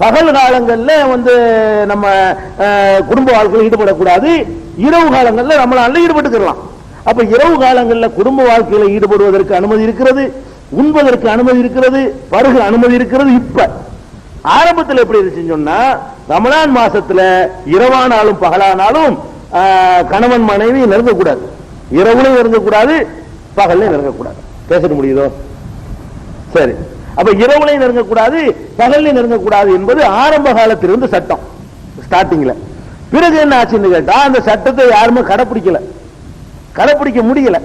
Speaker 1: பகல் காலங்கள்ல நம்ம குடும்ப வாழ்க்கையில் ஈடுபடக்கூடாது, இரவு காலங்கள்ல ரமலான்ல ஈடுபட்டுக்கலாம். அப்ப இரவு காலங்களில் குடும்ப வாழ்க்கையில ஈடுபடுவதற்கு அனுமதி இருக்கிறது, உண்பதற்கு அனுமதி இருக்கிறது, பருக அனுமதி இருக்கிறது. இப்ப ஆரம்பத்தில் எப்படி இருந்துச்சுன்னு சொன்னா, ரமலான் மாசத்துல இரவானாலும் பகலானாலும் கணவன் மனைவி நெருங்கக்கூடாது, இரவுலையும் நெருங்கக்கூடாது பகல்லையும் நெருங்கக்கூடாது. பேச முடியுதோ? சரி. அப்ப இரவுலையும் நெருங்கக்கூடாது பகல்லையும் நெருங்கக்கூடாது என்பது ஆரம்ப காலத்திலிருந்து சட்டம் ஸ்டார்டிங்ல. பிறகு என்ன ஆச்சுன்னு கேட்டா, அந்த சட்டத்தை யாருமே கடைப்பிடிக்க முடியல.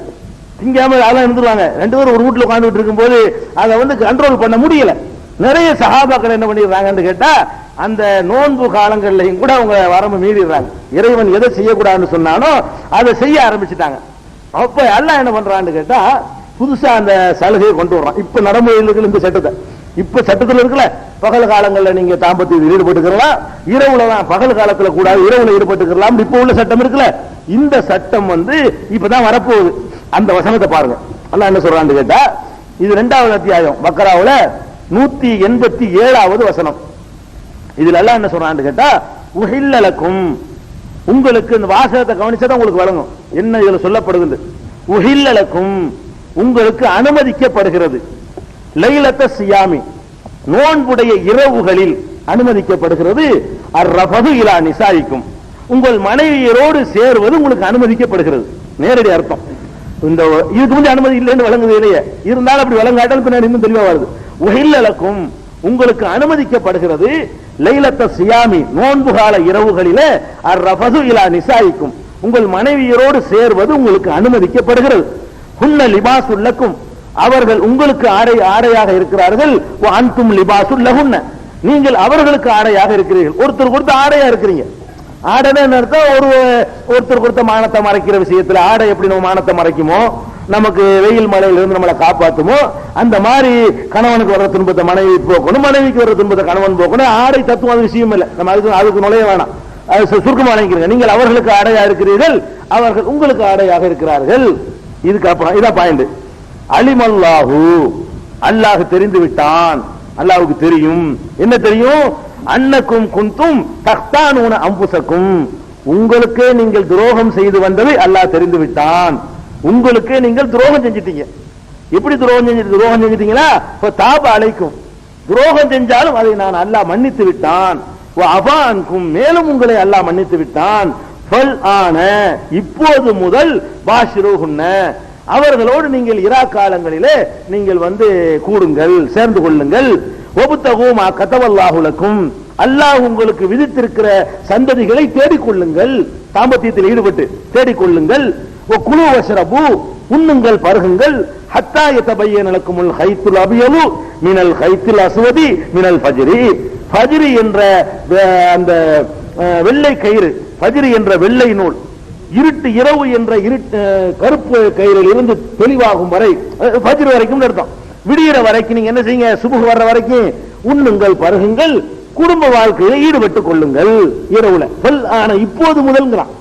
Speaker 1: திங்காம அதெல்லாம் இருந்துருவாங்க. ரெண்டு பேரும் ஒரு வீட்டுல உட்கார்ந்துட்டு இருக்கும் போது அதை கண்ட்ரோல் பண்ண முடியல. நிறைய சஹாபாக்கள் என்ன பண்ணிடுறாங்கன்னு கேட்டா, அந்த நோன்பு காலங்கள்லையும் கூட அவங்க வரம்பு மீறிடுறாங்க. இறைவன் எதை செய்யக்கூடாதுன்னு சொன்னானோ அதை செய்ய ஆரம்பிச்சுட்டாங்க. அப்ப அல்லாஹ் என்ன பண்றான்னு கேட்டா, புதுசா அந்த சலுகையை கொண்டு வர்றான். இப்ப நடைமுறையில் இருக்கிற இந்த சட்டத்தை, இப்ப சட்டத்தில் இருக்குல்ல, பகல் காலங்களில் நீங்க தாம்பத்தியத்தில் ஈடுபட்டுக்கலாம், இரவுல தான் பகல் காலத்துல கூடாது இரவுல ஈடுபட்டுக்கலாம். இப்ப உள்ள சட்டம் இருக்குல்ல, இந்த சட்டம் இப்பதான் வரப்போகுது. அந்த வசனத்தை பாருங்க. அல்லாஹ் என்ன சொல்றான்னு கேட்டா, இது 2வது அத்தியாயம் பக்கராவுல 187வது வசனம். இதுல அல்லாஹ் என்ன சொல்றான்னு கேட்டா, உஹில்லலக்கும், உங்களுக்கு இந்த வாசகத்தை கவனிச்சா உங்களுக்கு வழங்கும் என்ன இதுல சொல்லப்படுகிறது. உஹில்லலக்கும், உங்களுக்கு அனுமதிக்கப்படுகிறது, லைலத்த சியாமி, நோன்புடைய இரவுகளில் அனுமதிக்கப்படுகிறது, அர்ரஃபது இலா நிசாயிக்கும், உங்கள் மனைவியரோடு சேர்வது உங்களுக்கு அனுமதிக்கப்படுகிறது. நேரடி அர்த்தம். இந்த இதுக்கு முந்தைய அனுமதி இல்லைன்னு வழங்குது இல்லையே, இருந்தாலும் அப்படி வழங்காட்டால் பின்னாடி இன்னும் தெளிவா வருது. உஹில்லலக்கும், உங்களுக்கு அனுமதிக்கப்படுகிறது, லைலத்த சியாமி, நோன்பு கால இரவுகளிலே, அர்ரஃபது இலா நிசாயிக்கும், உங்கள் மனைவியரோடு சேர்வது உங்களுக்கு அனுமதிக்கப்படுகிறது. ஹுன்ன லிபாசுல் லக்கும், அவர்கள் உங்களுக்கு ஆடையாக இருக்கிறார்கள், அன்தும் லிபாசுல் லஹுன்ன, நீங்கள் அவர்களுக்கு ஆடையாக இருக்கிறீர்கள். ஒருத்தர் கொடுத்த ஆடையா இருக்கிறீங்க. ஆடைன்னு அர்த்தம், ஒருத்தர் கொடுத்த மானத்தை மறைக்கிற விஷயத்துல ஆடை எப்படி நம்ம மானத்தை மறைக்குமோ, நமக்கு வெயில் மழையில இருந்து நம்மளை காப்பாற்றுமோ, அந்த மாதிரி கணவனுக்கு வர்ற துன்பத்தை மனைவி போக்கணும், மனைவிக்கு வர்ற துன்பத்தை கணவன் போக்கணும். ஆடை தத்துவம் அது விஷயம் இல்லை, நம்ம அதுக்கு நுழைய வேணாம். சுருக்கமா வழங்கிக்கிறீங்க. நீங்கள் அவர்களுக்கு ஆடையா இருக்கிறீர்கள், அவர்கள் உங்களுக்கு ஆடையாக இருக்கிறார்கள். இதுக்கு அப்புறம் இதான் பாயிண்ட். அலிமல்லாஹு, அல்லாஹ் தெரிந்து விட்டான். அல்லாஹ்வுக்கு தெரியும். என்ன தெரியும்? அன்னக்கும் குந்தும் தக்தானூன அம்புசக்கும், உங்களுக்கே நீங்கள் துரோகம் செய்து வந்ததை அல்லாஹ் தெரிந்து விட்டான். உங்களுக்கே நீங்கள் துரோகம் செஞ்சிட்டீங்க. எப்படி துரோகம் செஞ்சிட்டீங்களா? தாப அலைக்கும், துரோகம் செஞ்சாலும் அதை நான் அல்லாஹ் மன்னித்து விட்டான். அபான்கும், மேலும் உங்களை அல்லாஹ் மன்னித்து விட்டான். இப்போது முதல் பாஷிருஹுன்ன, அவர்களோடு நீங்கள் இரா காலங்களிலே நீங்கள் வந்து கூடுங்கள், சேர்ந்து கொள்ளுங்கள். ஒபுத்தகுமா கதவல்லாஹு லக்கும், அல்லாஹ் உங்களுக்கு விதித்திருக்கிற சந்ததிகளை தேடிக்கொள்ளுங்கள். தாம்பத்தியத்தில் ஈடுபட்டு தேடிக்கொள்ளுங்கள். குலு வஷ்ரபு, உண்ணுங்கள் பருகுங்கள். ஹத்தா யதபய்யன லக்குமுல் ஹைத்துல் அபியலு மினல் ஹைத்துல் அஸ்வதி மினல் ஃபஜ்ரி, ஃபஜ்ரி என்ற அந்த வெள்ளை கயிறு, ஃபஜ்ரி என்ற வெள்ளை நூல், இருட்டு இரவு என்ற கருப்பு கயிறில் இருந்து தெளிவாகும் வரை, ஃபஜ்ர் வரைக்கும் அர்த்தம். விடிகிற வரைக்கும் நீங்க என்ன செய்யுங்க? சுபஹ் வர்ற வரைக்கும் உண்ணுங்கள் பருகுங்கள், குடும்ப வாழ்க்கையில ஈடுபட்டுக் கொள்ளுங்கள் இரவுல. ஆனா இப்போது முதல்ங்கிறான்.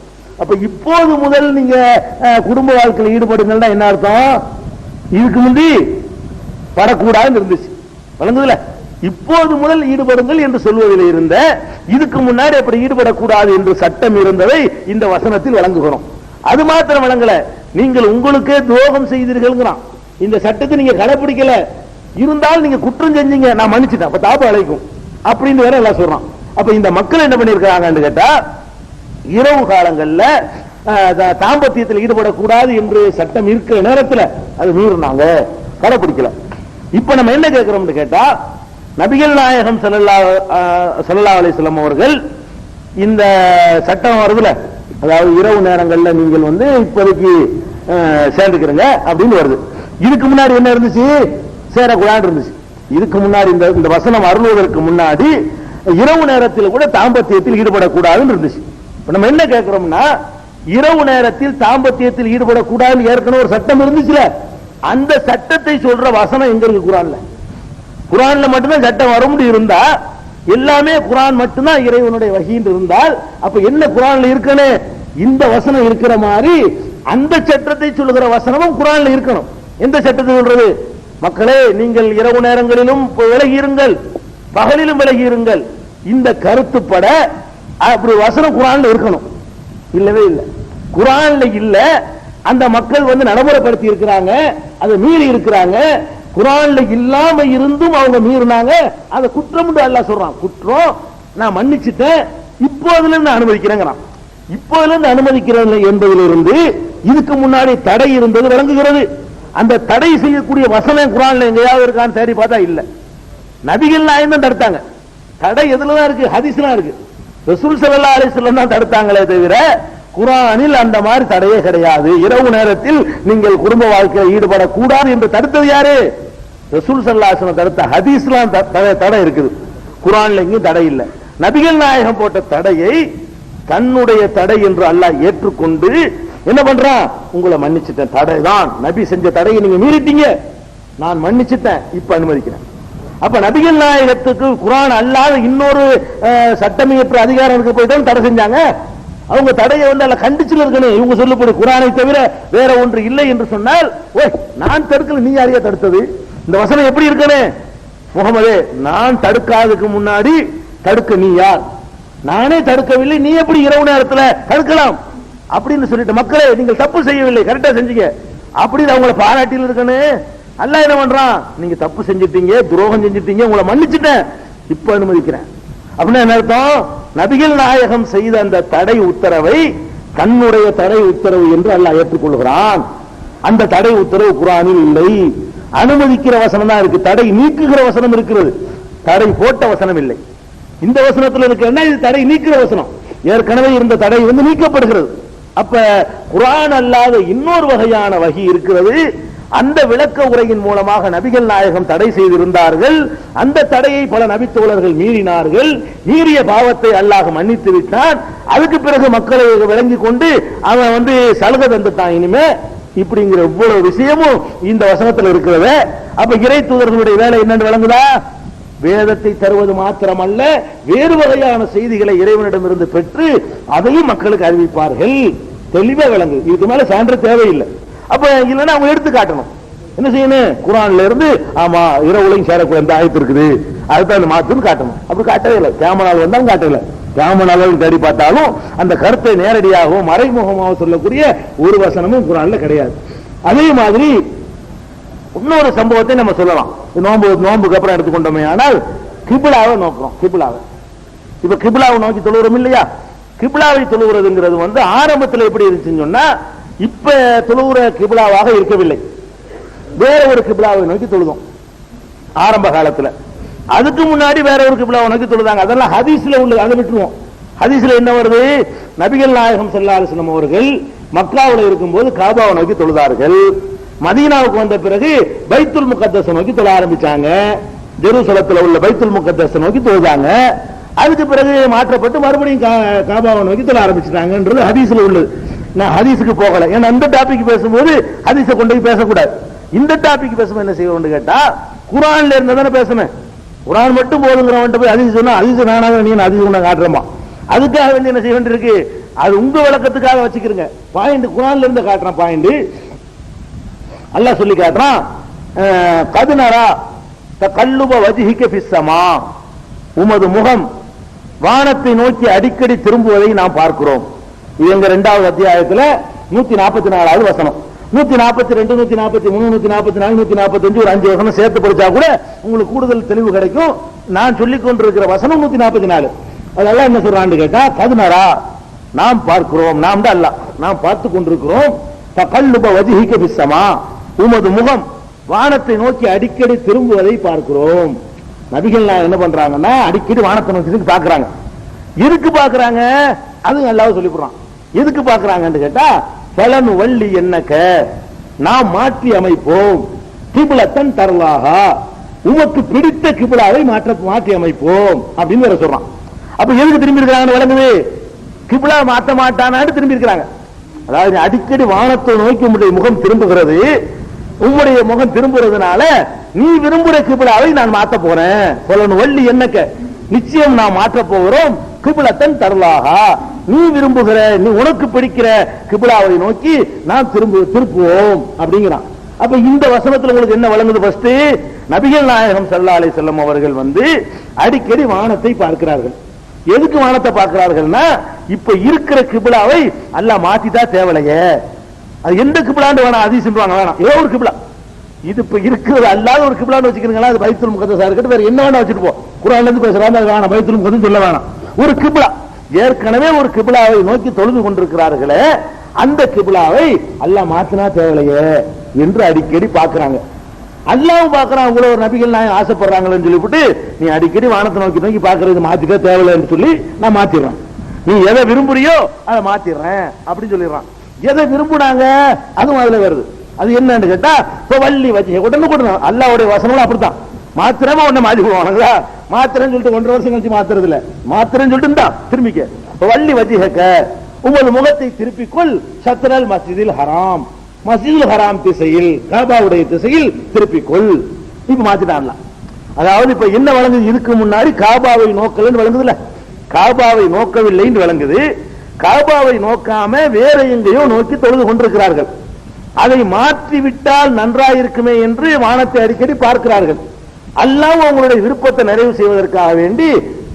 Speaker 1: அப்ப இப்போது முதல் நீங்க குடும்ப வாழ்க்கையில் ஈடுபடுங்கன்னா என்ன அர்த்தம்? இதுக்கு முந்தி படக்கூடாதுன்னு இருந்துச்சு, வழங்குதுல. இப்போது முதல் ஈடுபடுங்கள் என்று சொல்வதில் இருந்த, இதுக்கு முன்னாடி அப்படி ஈடுபடக்கூடாது என்று சட்டம் இருந்ததை இந்த வசனத்தில் வழங்குகிறோம். அது மாத்திரம் வழங்கல, நீங்கள் உங்களுக்கே துரோகம் செய்தீர்கள். இந்த சட்டத்தை நீங்க கடைபிடிக்கல இருந்தால் நீங்க குற்றம் செஞ்சீங்க, நான் மன்னிச்சுட்டேன், அப்ப தாப அழைக்கும் அப்படின்னு வேற எல்லாம் சொல்றான். அப்ப இந்த மக்கள் என்ன பண்ணிருக்காங்கன்னு கேட்டா, இரவு காலங்கள்ல தாம்பத்தியத்தில் ஈடுபடக்கூடாது என்று சட்டம் இருக்கிற நேரத்தில் அது மீறினாங்க, கடைபிடிக்கல. இப்ப நம்ம என்ன கேட்கிறோம்னு கேட்டா, நபிகள் நாயகம் ஸல்லல்லாஹு அலைஹி வஸல்லம் அவர்கள் இந்த சட்டம் வருதுல, அதாவது இரவு நேரங்கள்ல நீங்கள் வந்து இப்போதைக்கு சேர்ந்துக்கிறங்க அப்படின்னு வருது. இதுக்கு முன்னாடி என்ன இருந்துச்சு? சேரக்கூடாது இருந்துச்சு. இதுக்கு முன்னாடி இந்த வசனம் அருள்வதற்கு முன்னாடி இரவு நேரத்தில் கூட தாம்பத்தியத்தில் ஈடுபடக்கூடாதுன்னு இருந்துச்சு. நம்ம என்ன கேட்கிறோம்னா, இரவு நேரத்தில் தாம்பத்தியத்தில் ஈடுபடக்கூடாதுன்னு ஏற்கனவே ஒரு சட்டம் இருந்துச்சுல, அந்த சட்டத்தை சொல்ற வசனம் எங்க இருக்கு? குர்ஆன்ல. குர்ஆன்ல மட்டும்தான் சட்டம் வர முடியும் இருந்தா, எல்லாமே குர்ஆன் மட்டும்தான் இறைவனுடைய வஹீன்னு இருந்தால், அப்ப என்ன குர்ஆன்ல இருக்கனே? இந்த வசனம் இருக்கிற மாதிரி அந்த சட்டத்தை சொல்லுகிற வசனமும் குர்ஆன்ல இருக்கணும். எந்த சட்டத்தை சொல்றது? மக்களே, நீங்கள் இரவு நேரங்களிலும் விலகி இருங்கள், பகலிலும் விலகி இருங்கள். இந்த கருத்துப்பட அப்படி வசனம் குர்ஆன்ல இருக்கணும். இல்லவே இல்லை, குர்ஆன்ல இல்ல. அந்த மக்கள் வந்து நடைமுறைப்படுத்தி இருக்கிறாங்க, அதை மீறி இருக்கிறாங்க. குர்ஆன்ல இல்லாம இருந்தும் அவங்க மீறினாங்க, அதை குற்றம் என்று அல்லாஹ் சொல்றான். குற்றம், நான் மன்னிச்சுட்டேன், இப்போதுல இருந்து அனுமதிக்கிறேங்கிறான். இப்போதுல இருந்து அனுமதிக்கிறேன் என்பதிலிருந்து இதுக்கு முன்னாடி தடை இருந்தது விளங்குகிறது. அந்த தடை செய்யக்கூடிய வசனம் குர்ஆன்ல எங்கேயாவது இருக்கான்னு தேடி பார்த்தா இல்ல. நபிகள் நாயகம் தான் தடுத்தாங்க. தடை எதுலதான் இருக்கு? ஹதீஸ்லாம் இருக்கு. ரசூல் ஸல்லல்லாஹு அலைஹி வஸல்லம் தான் தடுத்தாங்களே தவிர குர்ஆனில் அந்த மாதிரி தடையே கிடையாது. இரவு நேரத்தில் நீங்கள் குடும்ப வாழ்க்கையில் ஈடுபடக்கூடாது என்று தடுத்தது யாரு? ரசூல் ஸல்லல்லாஹு அலைஹி வஸல்லம் தடுத்த ஹதீஸ்லாம் தடை இருக்குது. குர்ஆன்ல எங்கேயும் தடை இல்லை. நபிகள் நாயகம் போட்ட தடையை தன்னுடைய தடை என்று அல்லாஹ் ஏற்றுக்கொண்டு என்ன பண்றான்? உங்களை மன்னிச்சுட்டேன், தடை தான், நபி செஞ்ச தடையை நீங்க மீறிட்டீங்க, நான் மன்னிச்சுட்டேன், இப்ப அனுமதிக்கிறேன். அப்ப நபிகள் நாயகத்துக்கு குர்ஆன் அல்லாத இன்னொரு சட்டமியற்ற அதிகாரம் இருக்க போயிட்டு தடை செஞ்சாங்க. அவங்க தடையை வந்து அல்ல கண்டிச்சுல இருக்கணும். இவங்க சொல்லப்படி குர்ஆனை தவிர வேற ஒன்று இல்லை என்று சொன்னால், ஓய் நான் தடுக்கல, நீ யாரையா தடுத்தது? இந்த வசனம் எப்படி இருக்கணும்? முகமதே, நான் தடுக்காததுக்கு முன்னாடி தடுக்க நீ யார்? நானே தடுக்கவில்லை, நீ எப்படி இரவு நேரத்தில் தடுக்கலாம் அப்படின்னு சொல்லிட்டு, மக்களே நீங்கள் தப்பு செய்யவில்லை, கரெக்டா செஞ்சீங்க அப்படின்னு அவங்களை பாராட்டியில் இருக்கணும். அல்லாஹ் என்ன பண்றான்? நீங்க தப்பு செஞ்சிட்டீங்க, துரோகம் செஞ்சிட்டீங்க, உங்களை மன்னிச்சுட்டேன், இப்ப அனுமதிக்கிறேன். அப்படின்னா என்ன அர்த்தம்? நபிகள் நாயகம் செய்த அந்த தடை உத்தரவை தன்னுடைய தடை உத்தரவு என்று அல்லாஹ் ஏற்றுக்கொள்கிறான். அந்த தடை உத்தரவு குர்ஆனில் இல்லை. அனுமதிக்கிற வசனம் தான் இருக்கு, தடை நீக்குகிற வசனம் இருக்கிறது, தடை போட்ட வசனம் இல்லை. இந்த வசனத்தில் இருக்கு என்ன? இது தடை நீக்கிற வசனம். ஏற்கனவே இருந்த தடை வந்து நீக்கப்படுகிறது. அப்ப குர்ஆன் அல்லாத இன்னொரு வகையான வகி இருக்கிறது. அந்த விளக்க உரையின் மூலமாக நபிகள் நாயகம் தடை செய்திருந்தார்கள். அந்த தடையை பல நபித்தோழர்கள் மீறினார்கள். மீறிய பாவத்தை அல்லாஹ் மன்னித்து விட்டான். அதுக்கு பிறகு மக்களை விளங்கி கொண்டு அவன் வந்து சலுகை தந்துட்டான். இனிமே இப்படிங்கிற இவ்வளவு விஷயமும் இந்த வசனத்தில் இருக்கிறத. அப்ப இறை தூதர்களுடைய வேலை என்னன்னு விளங்குதா? வேதத்தை தருவது மாத்திரமல்ல, வேறு வகையான செய்திகளை இறைவனிடமிருந்து பெற்று அதையும் மக்களுக்கு அறிவிப்பார்கள். தெளிவா விளங்கு. இதுக்கு மேல சான்று தேவையில்லை. அப்ப இல்லைன்னா அவங்க எடுத்து காட்டணும். என்ன செய்யணும்? குர்ஆன்ல இருந்து ஆமா இரவுலையும் சேரக்கூடிய எந்த ஆயத்து இருக்குது அதுதான் மாத்துன்னு காட்டணும். அப்படி காட்டவே இல்லை. கேமரால் வந்தாலும் காட்டல. கேமராவில் தேடி பார்த்தாலும் அந்த கருத்தை நேரடியாகவும் மறைமுகமாக சொல்லக்கூடிய ஒரு வசனமும் குர்ஆன்ல கிடையாது. அதே மாதிரி இன்னொரு சம்பவத்தை நம்ம சொல்லலாம். நோன்புக்கு அப்புறம் எடுத்துக்கொண்டோமே ஆனால் கிபிலாவை நோக்கிறோம். கிபிலாவை இப்ப கிபிலாவை நோக்கி தொழுகிறோம் இல்லையா? கிபிலாவை தொழுகிறதுங்கிறது வந்து ஆரம்பத்தில் எப்படி இருந்துச்சுன்னு சொன்னா, இப்ப தொழுகிற கிபிலாவாக இருக்கவில்லை. வேற ஒரு கிபிலாவை நோக்கி தொழுதோம் ஆரம்ப காலத்துல. அதுக்கு முன்னாடி வேற ஒரு கிபிலாவை நோக்கி தொழுதாங்க. அதெல்லாம் ஹதீஸ்ல உள்ள, அதை விட்டுருவோம். ஹதீஸ்ல என்ன வருது? நபிகள் நாயகம் ஸல்லல்லாஹு அலைஹி வஸல்லம் அவர்கள் மக்காவுல இருக்கும்போது காபாவை நோக்கி தொழுதார்கள். மதீனாவுக்கு வந்த பிறகு பைத்துல் முகத்தஸை நோக்கி தொழ ஆரம்பிச்சாங்க. ஜெருசலத்துல உள்ள பைத்துல் முகத்தஸை நோக்கி தொழுதாங்க. அதுக்கு பிறகு மாற்றப்பட்டு மறுபடியும் காபாவை நோக்கி தொழ ஆரம்பிச்சிட்டாங்கன்றது ஹதீஸ்ல உள்ளது. நான் ஹதீஸுக்கு போகல, ஏன்னா அந்த டாபிக் பேசும்போது ஹதீஸை கொண்டு போய் பேசக்கூடாது. இந்த டாபிக் பேசும்போது என்ன செய்யணும்னு கேட்டா, குர்ஆன்ல இருந்தா தானே பேசணும். குர்ஆன் மட்டும் போதுங்கிறவன்ட்டு போய் ஹதீஸ் சொன்னா ஹதீஸ் நானாக நீ ஹதீஸ் நான் காட்டுறமா, அதுக்காக வேண்டி என்ன செய்ய வேண்டியிருக்கு? அது உங்க விளக்கத்துக்காக வச்சுக்கிறீங்க. பாயிண்ட் குர்ஆன்ல இருந்து காட்டுறான். பாயிண்ட் அல்லாஹ் சொல்லி காட்டுறான், கதுனரா தகல்லுப வஜ்ஹிக ஃபிஸ் ஸமா, உமது முகம் வானத்தை நோக்கி அடிக்கடி திரும்புவதை நாம் பார்க்கிறோம். இது எங்க 2வது அத்தியாயத்துல 144வது வசனம். 142, 143, 144, 145 ஒரு 5 வசனம் சேர்த்து படிச்சா கூட உங்களுக்கு கூடுதல் தெளிவு கிடைக்கும். நான் சொல்லிக் கொண்டிருக்கிற வசனம் 144. அதெல்லாம் என்ன சொல்றான்னு கேட்டா, கதுனரா நாம் பார்க்கிறோம். நாம் தான் அல்லாஹ், நாம் பார்த்து கொண்டிருக்கிறோம். தகல்லுப வஜ்ஹிக ஃபிஸ் ஸமா, உமது முகம் வானத்தை நோக்கி அடிக்கடி திரும்புவதை பார்க்கிறோம். நபிகள் என்ன பண்றாங்கன்னா அடிக்கடி வானத்தை நோக்கி பாக்குறாங்க. எதுக்கு பாக்குறாங்க? அது அல்லாஹ் சொல்லி போடுறான். எதுக்கு பாக்குறாங்கன்னு கேட்டா, பலன் வள்ளி என்னக்க, நாம் மாற்றி அமைப்போம், கிபிலத்தன் தர்லாஹா, உமக்கு பிடித்த கிபிலாவை மாற்றி அமைப்போம் அப்படின்னு வேற சொல்றான். அப்ப எதுக்கு திரும்பி இருக்கிறாங்கன்னு விளங்குது? கிபிலா மாற்ற மாட்டானான்னு திரும்பி இருக்கிறாங்க. அதாவது அடிக்கடி வானத்தை நோக்கி உங்களுடைய முகம் திரும்புகிறது, உங்களுடைய முகம் திரும்புறதுனால நீ விரும்புற கிபிலாவை நான் மாற்ற போறேன். பலன் வள்ளி என்னக்க, நிச்சயம் நான் மாற்ற போகிறோம், கிபிலத்தன் தர்லாஹா, நீ விரும்புகிற, நீ உனக்கு பிடிக்கிற கிபிலாவை நோக்கி நாம் திருப்புவோம் அப்படிங்கிறான். அப்ப இந்த வசனத்துல உங்களுக்கு என்ன வழங்குது? ஃபர்ஸ்ட் நபிகள் நாயகம் ஸல்லல்லாஹு அலைஹி வஸல்லம் அவர்கள் வந்து அடிக்கடி வானத்தை பார்க்கிறார்கள். எதுக்கு வானத்தை பார்க்கிறார்கள்னா, இப்ப இருக்கிற கிபிலாவை அல்லாஹ் மாத்திட்டா தேவலையே. அது எந்த கிபிலான்னு வேணாம், ஹதீஸ் சொல்றாங்க வேணாம், ஏதோ ஒரு கிபிலா, இது இப்ப இருக்கிறது அல்லாத ஒரு கிபிலான்னு வச்சுக்கிறீங்களா, அது பைத்துல் முகத்தஸா இருக்கட்டும், வேற என்ன வேணா வச்சுட்டு போ. குர்ஆன்ல இருந்து பேசுறாங்க, அது வேணாம், பைத்துல் முகத்தஸ் சொல்ல வேணாம். ஒரு கிபிலா, ஏற்கனவே ஒரு கிபிலாவை நோக்கி தொழுது கொண்டிருக்கிறார்களே, அந்த கிபிலாவை அல்லாஹ் மாத்தினா தேவலையே என்று அடிக்கடி பார்க்கிறாங்க. அல்லாஹ்வும் பார்க்கறான். உங்களை ஒரு நபிகள் நாயகம் ஆசைப்படுறாங்கன்னு சொல்லிவிட்டு நீ அடிக்கடி வானத்தை நோக்கி பார்க்கறது மாத்திக்க தேவையில்லைன்னு சொல்லி நான் மாத்திடுறேன். நீ எதை விரும்புறியோ அதை மாத்திடுறேன் அப்படின்னு சொல்லிடுறான். எதை விரும்புனாங்க அதுவும் அதுல வருது. அது என்னன்னு கேட்டா, வள்ளி வச்சு உடனே கொடுக்கணும். அல்லாஹ்வுடைய வசனம் அப்படித்தான். மாத்திரமா உடனே மாத்தி போவானுங்களா, மாத்திரன்னு சொல்லிட்டு 1.5 வருஷம் கழிச்சு மாத்துறது இல்ல, மாத்திரன்னு சொல்லிட்டு இருந்தா திரும்பிக்க. வள்ளி வஜ்ஹக, உமது முகத்தை திருப்பிக்கொள், ஷத்ரல் மஸ்ஜிதில் ஹராம், மஸ்ஜிதுல் ஹராம் திசையில், காபாவுடைய திசையில் திருப்பிக்கொள். இப்ப மாத்திட்டான்ல. அதாவது இப்ப என்ன வழங்குது? இதுக்கு முன்னாடி காபாவை நோக்கலன்னு வழங்குதுல, காபாவை நோக்கவில்லை என்று வழங்குது. காபாவை நோக்காம வேற எங்கேயோ நோக்கி தொழுது கொண்டிருக்கிறார்கள். அதை மாற்றிவிட்டால் நன்றாயிருக்குமே என்று வானத்தை அடிக்கடி பார்க்கிறார்கள். அல்லாஹ் உங்களுடைய விருப்பத்தை நிறைவு செய்வதற்காக வேண்டி,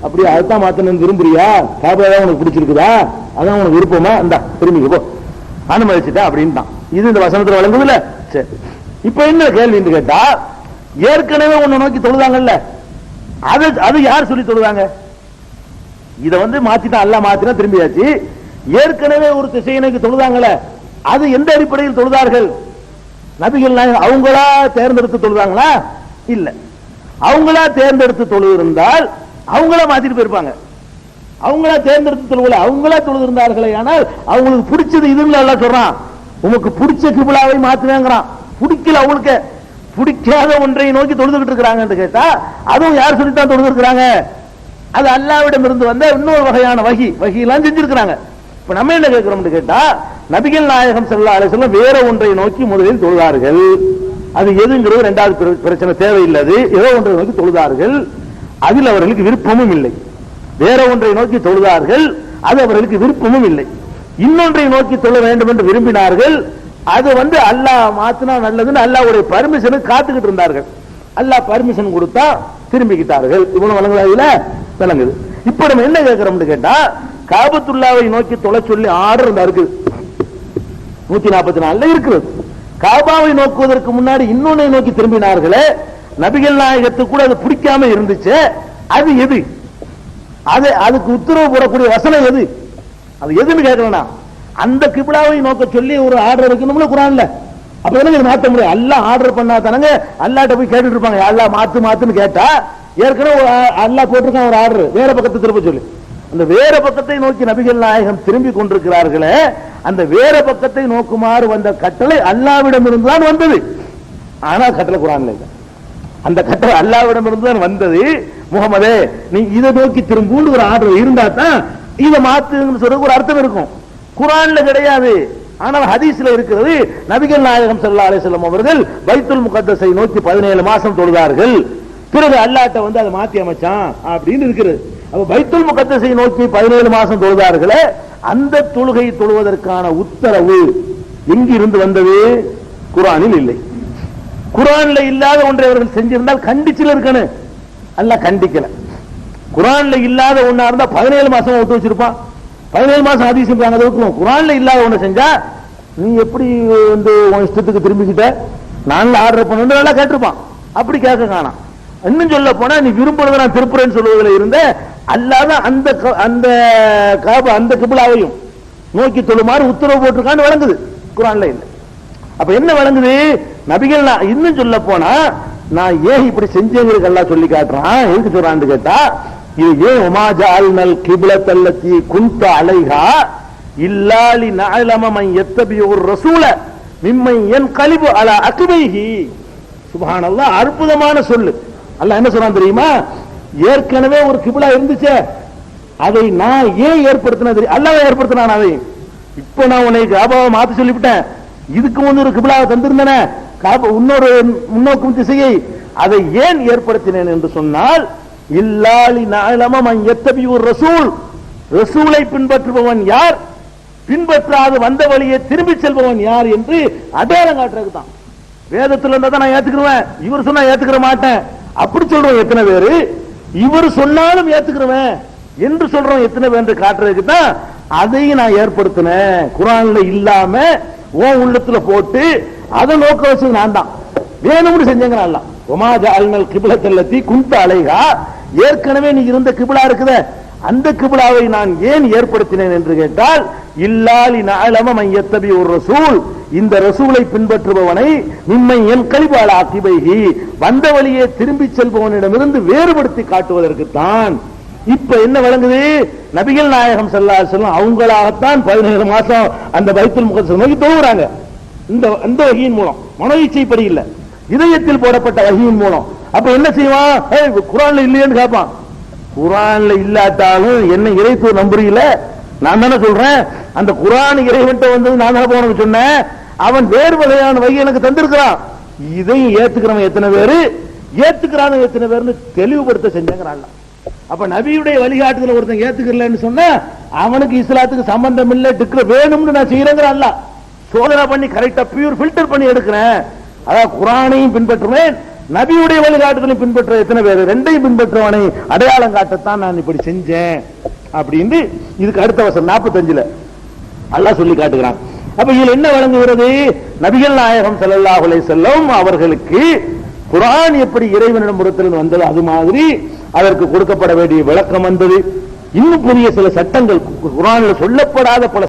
Speaker 1: அப்படி அதுதான் மாத்தணும் விரும்புறியா, காபாதான் உனக்கு பிடிச்சிருக்குதா, அதான் உனக்கு விருப்பமா, இந்தா திரும்பி போ, அனுமதிச்சுட்டா அப்படின்ட்டான். இது இந்த வசனத்துல வழங்குதுல. சரி, இப்ப என்ன கேள்வின்னு கேட்டா, ஏற்கனவே உன்னை நோக்கி தொழுதாங்கல்ல, அது யார் சொல்லி தொழுதாங்க? இத வந்து மாத்திட்டா, அல்லாஹ் மாத்தினா திரும்பியாச்சு. ஏற்கனவே ஒரு திசையை நோக்கி தொழுதாங்கல்ல, அது எந்த அடிப்படையில் தொழுதார்கள்? நபிகள் நாயகம் அவங்களா தேர்ந்தெடுத்து தொழுதாங்களா? இல்ல. அவங்களா தேர்ந்தெடுத்து தொழுது இருந்தால் அவங்களா மாத்திட்டு போயிருப்பாங்க. அவங்களா தேர்ந்தெடுத்து தொழுவல, அவங்களா தொழுது இருந்தார்களே. ஆனால் அவங்களுக்கு பிடிச்சது இதுன்னு எல்லாம் சொல்றான், உனக்கு பிடிச்ச கிபிலாவை மாத்துவேங்கிறான். பிடிக்கல, அவங்களுக்கு பிடிக்காத ஒன்றை நோக்கி தொழுதுகிட்டு இருக்கிறாங்க கேட்டா, அதுவும் யார் சொல்லித்தான் தொழுது இருக்கிறாங்க? அது அல்லாஹ்விடம் இருந்து வந்த இன்னொரு வகையான வகையெல்லாம் செஞ்சிருக்கிறாங்க. இப்ப நம்ம என்ன கேட்கிறோம்னு கேட்டா, நபிகள் நாயகம் ஸல்லல்லாஹு அலைஹி வஸல்லம் வேற ஒன்றை நோக்கி முதலில் தொழுதார்கள். அது எதுங்கிறது 2வது பிரச்சனை, தேவையில்லாது. ஏதோ ஒன்றை நோக்கி தொழுதார்கள், அதில் அவர்களுக்கு விருப்பமும் இல்லை. வேற ஒன்றை நோக்கி தொழுதார்கள், அது அவர்களுக்கு விருப்பமும் இல்லை. இன்னொன்றை நோக்கி தொழ வேண்டும் என்று விரும்பினார்கள், அது அல்லாஹ் மாத்தினா நல்லதுன்னு அல்லாஹ்வுடைய பர்மிஷனுக்கு காத்துக்கிட்டு இருந்தார்கள். அல்லாஹ் பர்மிஷன் கொடுத்தா திரும்பிக்கிட்டார்கள். இவ்வளவு விளங்குது. இப்ப நம்ம என்ன கேட்கிறோம்னு கேட்டா, காபத்துல்லாவை நோக்கி தொலை சொல்லி ஆர்டர் இருக்குது 144 இருக்கிறது. காபாவை நோக்குவதற்கு முன்னாடி இன்னொன்னை நோக்கி திரும்பினார்களே, நபிகள் நாயகத்துக்கு கூட அது பிடிக்காம இருந்துச்சு. அது எது? அதுக்கு உத்தரவு போடக்கூடிய வசனம் எது? அது எதுன்னு கேட்கலாம். அந்த கிப்லாவை நோக்க சொல்லி ஒரு ஆர்டர் இருக்கணும்ல குர்ஆன்ல. அப்ப என்ன மாத்த முடியும்? அல்லாஹ் ஆர்டர் பண்ணா தானங்க அல்லாஹ்ட்ட போய் கேட்டுட்டு இருப்பாங்க. அல்லாஹ் மாத்துன்னு கேட்டா, ஏற்கனவே அல்லாஹ் போட்டிருக்கான் ஒரு ஆர்டர், வேற பக்கத்தை திரும்ப சொல்லி. அந்த வேற பக்கத்தை நோக்கி நபிகள் நாயகம் திரும்பி கொண்டிருக்கிறார்களே, அந்த வேற பக்கத்தை நோக்குமாறு வந்த கட்டளை அல்லாஹ்விடம் இருந்துதான் வந்தது. ஆனா கட்டளை குர்ஆன்ல இல்ல. அந்த கட்டளை அல்லாஹ்விடம் இருந்துதான் வந்தது. முகமதே, நீ இதை நோக்கி திரும்புன்னு ஒரு ஆர்டர் இருந்தா தான் இதை மாத்துன்னு சொல்ற ஒரு அர்த்தம் இருக்கும். குர்ஆன்ல கிடையாது. ஆனால் ஹதீஸ்ல இருக்கிறது. நபிகள் நாயகம் ஸல்லல்லாஹு அலைஹி வஸல்லம் அவர்கள் பைத்துல் முகத்தஸை நோக்கி 17 மாசம் தொழுதார்கள். பிறகு அல்லாஹ்ட்ட அதை மாத்தி அமைச்சான் அப்படின்னு இருக்கிறது. அப்ப பைத்துல் முகத்தஸை நோக்கி 17 மாசம் தொழுதார்களே, அந்த தொழுகை தொழுவதற்கான உத்தரவு எங்கிருந்து வந்தது? குர்ஆனில் இல்லை. குர்ஆன்ல இல்லாத ஒன்றை அவர்கள் செஞ்சிருந்தால் கண்டிச்சில இருக்கணும். அல்லாஹ் கண்டிக்கல. குர்ஆன்ல இல்லாத ஒண்ணா இருந்தா 17 மாசம் விட்டு வச்சிருப்பான். 17 மாசம் ஹதீஸ் அதை விட்டுருவோம். குர்ஆன்ல இல்லாத ஒண்ணு செஞ்சா நீ எப்படி உன் இஷ்டத்துக்கு திரும்பிக்கிட்ட, நான் ஆர்டர் பண்ண நல்லா கேட்டிருப்பான். அப்படி கேட்க காணாம். இன்னும் சொல்ல போனா, நீ விரும்புறத நான் திருப்புறேன்னு சொல்லுவதில் இருந்த அல்லாத அந்த காபா அந்த கிப்லாவையும் நோக்கி தொழுமாறு உத்தரவு போட்டிருக்கான்னு வழங்குது. குர்ஆன்ல இல்ல. அப்ப என்ன வழங்குது? நபிகள் இன்னும் சொல்ல போனா, நான் ஏன் இப்படி செஞ்சேங்கிறது அல்லாஹ் சொல்லி காட்டுறான். எதுக்கு சொல்றான்னு கேட்டா, இது ஏன் உமா ஜஅல்னல் கிப்லத்தல்லதி குன்த அலைஹா இல்லா லினஅலம மன் யத்தபியுர் ரசூல மிம்மன் யன்கலிபு அலா அக்பைஹி. சுப்ஹானல்லாஹ், அற்புதமான சொல்லு. அல்லாஹ் என்ன சொல்றான் தெரியுமா? ஏற்கனவே ஒரு கிப்லா இருந்துச்சு, அதை நான் ஏன் ஏற்படுத்தின தெரியும்? அல்லாஹ் ஏற்படுத்தினான் அதை. இப்ப நான் உன்னை காபாவை மாத்தி சொல்லிவிட்டேன். இதுக்கு ஒரு கிப்லாவை தந்திருந்தேனே, இன்னொரு முன்னோக்கும் திசையை, அதை ஏன் ஏற்படுத்தினேன் என்று சொன்னால், இல்லாலி நஅலம மன் யத்தபியுர் ரசூல், ரசூலை பின்பற்றுபவன் யார், பின்பற்றாது வந்த வழியை திரும்பி செல்பவன் யார் என்று அடையாளம் காட்டுறதுக்கு தான். வேதத்தில் இருந்தா தான் நான் ஏத்துக்கிறேன், இவர் சொன்னா ஏத்துக்கிற மாட்டேன் அப்படி சொல்றோம் எத்தனை பேரு. இவர் சொன்னாலும் ஏத்துக்கிறவன் என்று சொல்றோம் எத்தனை பேர் என்று காட்டுறதுக்கு தான் அதையும் நான் ஏற்படுத்தினேன். குர்ஆன்ல இல்லாம உன் உள்ளத்துல போட்டு அதை நோக்க வச்சு நான் தான் வேணும்னு செஞ்சேங்க. அல்லாஹ் உமா ஜஅல்னல் கிப்லத்தல்லதி குன்த அலைஹா, ஏற்கனவே நீ இருந்த கிப்லா இருக்குதே, அந்த கிப்லாவை நான் ஏன் ஏற்படுத்தினேன் என்று கேட்டால், இல்லாலி நஅலம மன் யத்தபியுர் ரசூல், இந்த ரசூலை பின்பற்றுபவனை மிம்மன் யன்கலிபு அலா அக்பைஹி, வந்த வழியே திரும்பி செல்பவனிடமிருந்து வேறுபடுத்தி காட்டுவதற்கு தான். இப்ப என்ன வழங்குது? நபிகள் நாயகம் ஸல்லல்லாஹு அலைஹி வஸல்லம் அவங்களாகத்தான் 17 மாசம் அந்த பைத்துல் முகத்தஸ் நோக்கி தொழுகிறாங்க. இந்த வஹீயின் மூலம், மனோ இச்சைப்படி இல்ல, இதயத்தில் போடப்பட்ட வஹீயின் மூலம். அப்ப என்ன செய்வான்? குர்ஆன்ல இல்லையேன்னு கேட்பான். குர்ஆன்ல இல்லாட்டாலும் என்ன இறைத்துவ நம்புறீல? நான் தானே சொல்றேன், அந்த குர்ஆன் இறைவன்ட்ட வந்தது நான் தானே போனது சொன்னேன். அவன் வேறு வகையான வகை எனக்கு தந்திருக்கிறான். இதையும் ஏத்துக்கிறவன் எத்தனை பேரு, ஏத்துக்கிறான எத்தனை பேர்னு தெளிவுபடுத்த செஞ்சாங்க. அப்ப நபியுடைய வழிகாட்டுதல ஒருத்தன் ஏத்துக்கலன்னு சொன்னா அவனுக்கு இஸ்லாத்துக்கு சம்பந்தம் இல்லை, டிக்ளேர் வேணும்னு நான் செய்யறேங்கிற அல்ல, சோதனை பண்ணி கரெக்டா பியூர் ஃபில்டர் பண்ணி எடுக்கிறேன். அதாவது குர்ஆனையும் பின்பற்றுவேன், நபியுடைய வழிகாட்டுதலையும் பின்பற்ற எத்தனை பேர், ரெண்டையும் பின்பற்றுவனை அடையாளம் காட்டத்தான் நான் இப்படி செஞ்சேன் அப்படின்னு இதுக்கு அடுத்த வசனம் 45ல அல்லாஹ் சொல்லி காட்டுகிறான். அப்ப இதுல என்ன வழங்குகிறது? நபிகள் நாயகம் ஸல்லல்லாஹு அலைஹி வஸல்லம் அவர்களுக்கு குர்ஆன் எப்படி இறைவனிடம் புறத்திலிருந்து வந்தது, அது மாதிரி அதற்கு கொடுக்கப்பட வேண்டிய விளக்கம் வந்தது. இன்னும் புதிய சில சட்டங்கள், குர்ஆனில் சொல்லப்படாத பல